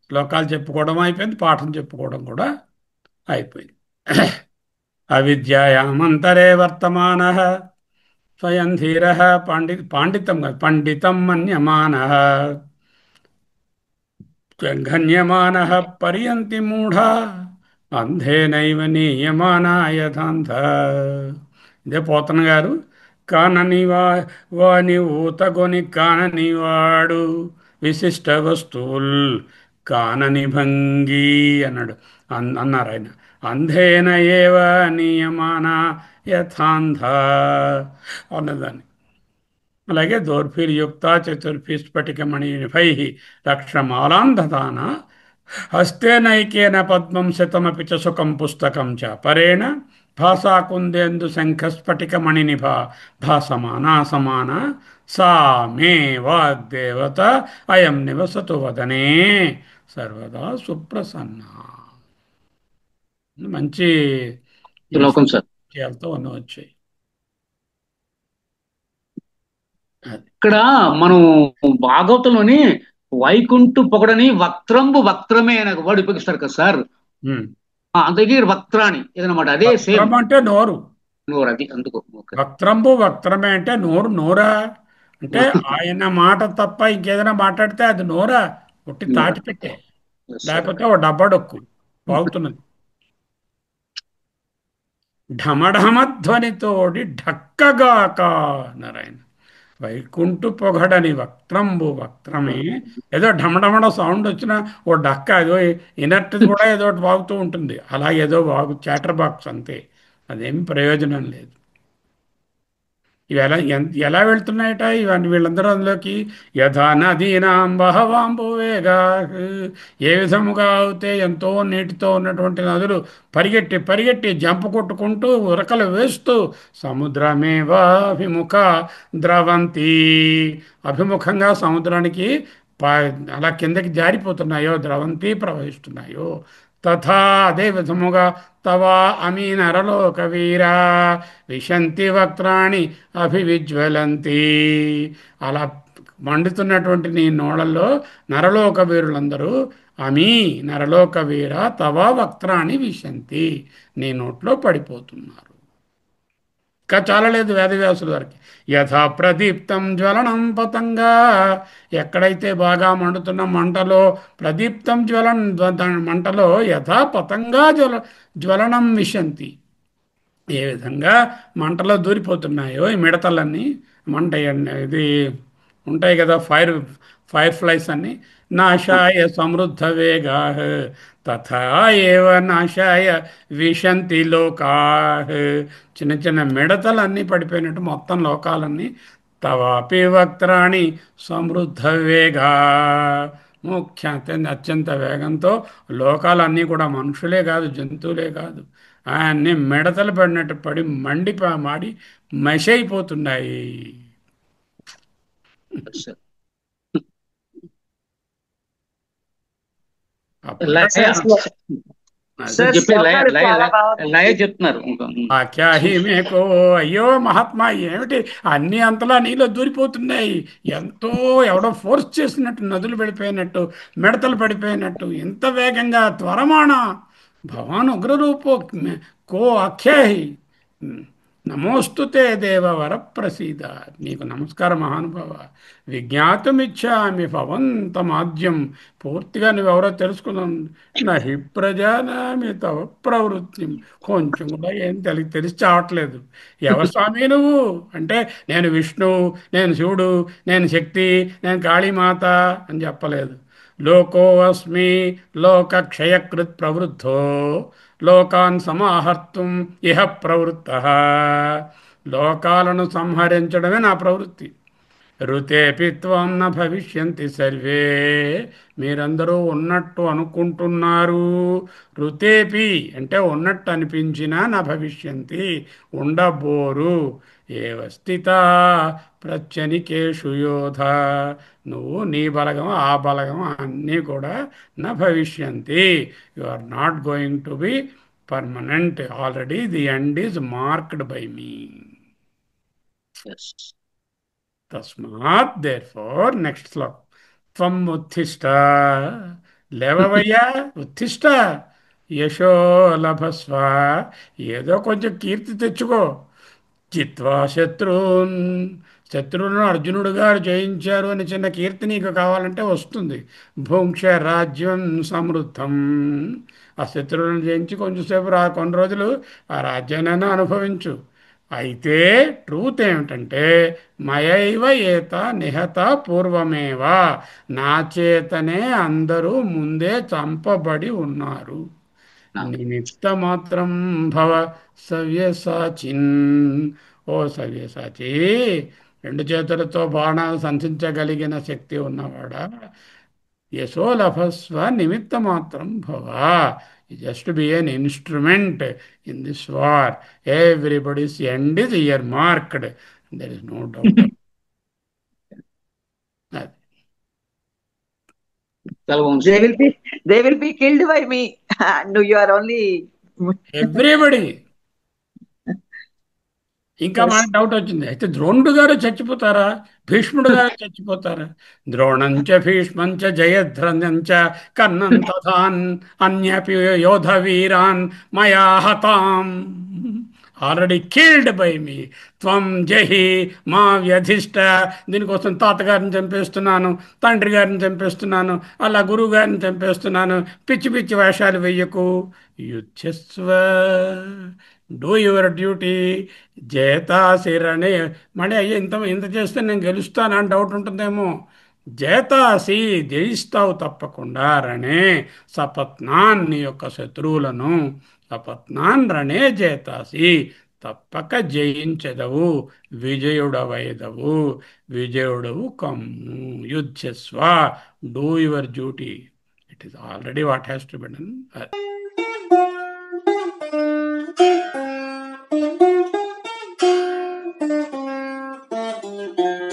శ్లోకాలు చెప్పుకోవడం అయిపోయింది, పాఠం చెప్పుకోవడం కూడా అయిపోయింది. అవిద్యాయామంతరే వర్తమాన స్వయం ధీర పాండితం కాదు పండితం మన్యమానః జఘన్యమానః పర్యంతి మూఢా అంధేనైవ నీయమానా యథాంధ. ఇదే పోతన గారు కానని వాని ఊతగొని కానని వాడు విశిష్ట వస్తువుల్ కానని భంగి అన్నాడు. అన్నారు ఆయన. అంధేన ఏవ నియమాన యథాంధ అన్నదాన్ని. అలాగే దౌర్భిర్యుక్త చతుర్భి స్ఫటికమణిభై రక్షమాలాంధతాన హస్తేనైకేన పద్మం శతమపి చ సుఖం పుస్తకం చ పరేణ భాసాకుందేందు శంఖస్ఫటికమణినిభ భాసమానా సమాన సా మే వాగ్దేవత అయం నివసతు వదనే సర్వదా సుప్రసన్న. మంచి శ్లోకం సార్. విషయాలతో ఉన్న వచ్చాయి. ఇక్కడ మనం భాగవతంలోని వైకుంఠు పొగడని వక్త్రంబు వక్త్రమే అనే వర్డ్ ఉపయోగిస్తారు కదా సార్. అందుకే వక్త్రాని ఏదన్నమాట. అదే సేమ్ అంటే నోరు. నోరు అది అందుకు వక్త్రంబు వక్త్రమే అంటే నోరు. నోరా అంటే ఆయన మాట తప్ప ఇంకేదైనా మాట్లాడితే అది నోరా? ఒట్టి తాటి పెట్టే, లేకపోతే ఓ డబ్బడొక్కు బాగుతున్నది. ఢమఢమధ్వనితోడి ఢక్కగాక నారాయణ. వైకుంఠు పొగడని వక్త్రంబు వక్త్రమే. ఏదో ఢమఢమడ సౌండ్ వచ్చినా ఓ డక్క ఏదో ఇనర్ట్ది కూడా ఏదో ఒకటి వాగుతూ ఉంటుంది. అలా ఏదో చాటర్ బాక్స్ అంతే, అదేం ప్రయోజనం లేదు. ఇవి ఎలా వెళ్తున్నాయట ఇవన్నీ వీళ్ళందరూ అందులోకి? యథా నదీనాం బహవాంబువేగా, ఏ విధముగా అయితే ఎంతో నీటితో ఉన్నటువంటి నదులు పరిగెట్టి పరిగెట్టి జంప కొట్టుకుంటూ ఉరకలు వేస్తూ సముద్రమేవాభిముఖ ద్రవంతి, అభిముఖంగా సముద్రానికి అలా కిందకి జారిపోతున్నాయో, ద్రవంతి ప్రవహిస్తున్నాయో, తథా అదే విధముగా తవా అమీ నరలోక వీరా విశంతి వక్త్రాణి అభివిజ్వలంతి. అలా మండుతున్నటువంటి నీ నోళ్ళల్లో నరలోక వీరులందరూ అమీ నరలోక వీర తవ వక్త్రాన్ని విశంతి, నీ నోట్లో పడిపోతున్నారు. ఇంకా చాలలేదు వేదవ్యాసుల వారికి. యథా ప్రదీప్తం జ్వలనం పతంగా, ఎక్కడైతే బాగా మండుతున్న మంటలో ప్రదీప్తం మంటలో యథా పతంగా జ్వలనం విశంతి, ఏ విధంగా మంటలో దూరిపోతున్నాయో ఈ మిడతలన్నీ మంట ఇది ఉంటాయి కదా, ఫైర్ ఫ్లైస్ అన్ని. నాశాయ సమృద్ధ వేగా తథా ఏవ నాశాయ విశంతి లోకా, చిన్న చిన్న మిడతలన్నీ పడిపోయినట్టు మొత్తం లోకాలన్నీ తవాపి వక్త్రాణి సమృద్ధ వేగా, అత్యంత వేగంతో లోకాలన్నీ కూడా మనుషులే కాదు జంతువులే కాదు అన్నీ మిడతలు పడినట్టు పడి మాడి మషైపోతున్నాయి. చెప్తున్నారు అయ్యో మహాత్మా ఏమిటి అన్ని అంతలా నీలో దూరిపోతున్నాయి, ఎంతో ఎవడో ఫోర్స్ చేసినట్టు నదులు పడిపోయినట్టు మిడతలు పడిపోయినట్టు ఇంత వేగంగా త్వరమాణ భవాన్ ఉగ్రరూపో కో అఖ్యాహి నమోస్తుతే దేవ వరప్రసీద. నీకు నమస్కారం మహానుభావ. విజ్ఞాతుమిచ్చామి భవంతమాద్యం, పూర్తిగా నువ్వెవరో తెలుసుకున్నాం. నహి ప్రజానామి తవ ప్రవృత్తి, కొంచెం కూడా ఏం తెలిసి చావట్లేదు. ఎవరు స్వామి నువ్వు అంటే నేను విష్ణువు, నేను శివుడు, నేను శక్తి, నేను కాళీమాత అని చెప్పలేదు. లోకో అస్మి లోక క్షయకృత్ ప్రవృద్ధో లోకాన్ సమాహర్తుం ఇహ ప్రవృత్త, లోకాలను సంహరించడమే నా ప్రవృత్తి. ఋతేపి త్వం న భవిష్యంతి సర్వే, మీరందరూ ఉన్నట్టు అనుకుంటున్నారు. ఋతేపి అంటే ఉన్నట్టు అనిపించినా నా భవిష్యంతి ఉండబోరు. ఏవ స్థిత ప్రత్యనికేషు యోధ, నువ్వు నీ బలగం ఆ బలగం అన్నీ కూడా నా భవిష్యంతి. You are not going to be permanent. Already the end is marked by me. తస్మాత్ దేర్ ఫోర్ నెక్స్ట్ శ్లోకం. త్వం ఉత్తిష్ట, లేవవయ్యా, ఉత్తిష్ట, యశో లభస్వ, ఏదో కొంచెం కీర్తి తెచ్చుకో. చిత్వా శత్రున్, శత్రువులను అర్జునుడు గారు జయించారు అని చిన్న కీర్తి నీకు కావాలంటే వస్తుంది. భుంక్ష రాజ్యం సమృద్ధం, ఆ శత్రువులను జయించి కొంచెంసేపు కొన్ని రోజులు ఆ రాజ్యాన్ని అనుభవించు. అయితే ట్రూత్ ఏమిటంటే మయైవ ఏత నిహత పూర్వమేవ, నా చేతనే అందరూ ముందే చంపబడి ఉన్నారు. నిమిత్త మాత్రం భవ సవ్యసాచిన్, ఓ సవ్యసాచి, రెండు చేతులతో బాణాలు సంధించగలిగిన శక్తి ఉన్నవాడా, యశోలభస్వ నిమిత్త మాత్రం భవ, just be an instrument in this war. Everybody's end is earmarked, there is no doubt. They will be killed by me. No, you are only everybody. ఇంకా మనకు డౌట్ వచ్చింది, అయితే ద్రోణుడు గారు చచ్చిపోతారా, భీష్ముడు గారు చచ్చిపోతారా? ద్రోణంచ భీష్మంచ జయద్రథంచ కర్ణం తథాన్ అన్యపి యోధ వీరాన్ మయా హతాం, ఆల్రెడీ కిల్డ్ బై మీ. త్వం జహి మా వ్యధిష్ట, దీనికోసం తాతగారిని చంపేస్తున్నాను, తండ్రి గారిని చంపేస్తున్నాను, అలా గురువు గారిని చంపేస్తున్నాను, పిచ్చి పిచ్చి వేషాలు వెయ్యకు. యుద్ధస్వ, డూ యువర్ డ్యూటీ. జేతాసిరనే, మళ్ళీ అయ్యే ఇంత చేస్తే నేను గెలుస్తానని డౌట్ ఉంటుందేమో. జేతాసి, జయిస్తావు తప్పకుండా. రణే సపత్నాన్, నీ యొక్క శత్రువులను, సపత్నాన్ రణే జేతాసి, తప్పక జయించెదవు, విజయుడవైదవు, విజయుడవు కమ్ము. యుద్ధస్వ, do your duty. It is already what has to be done. Thank you.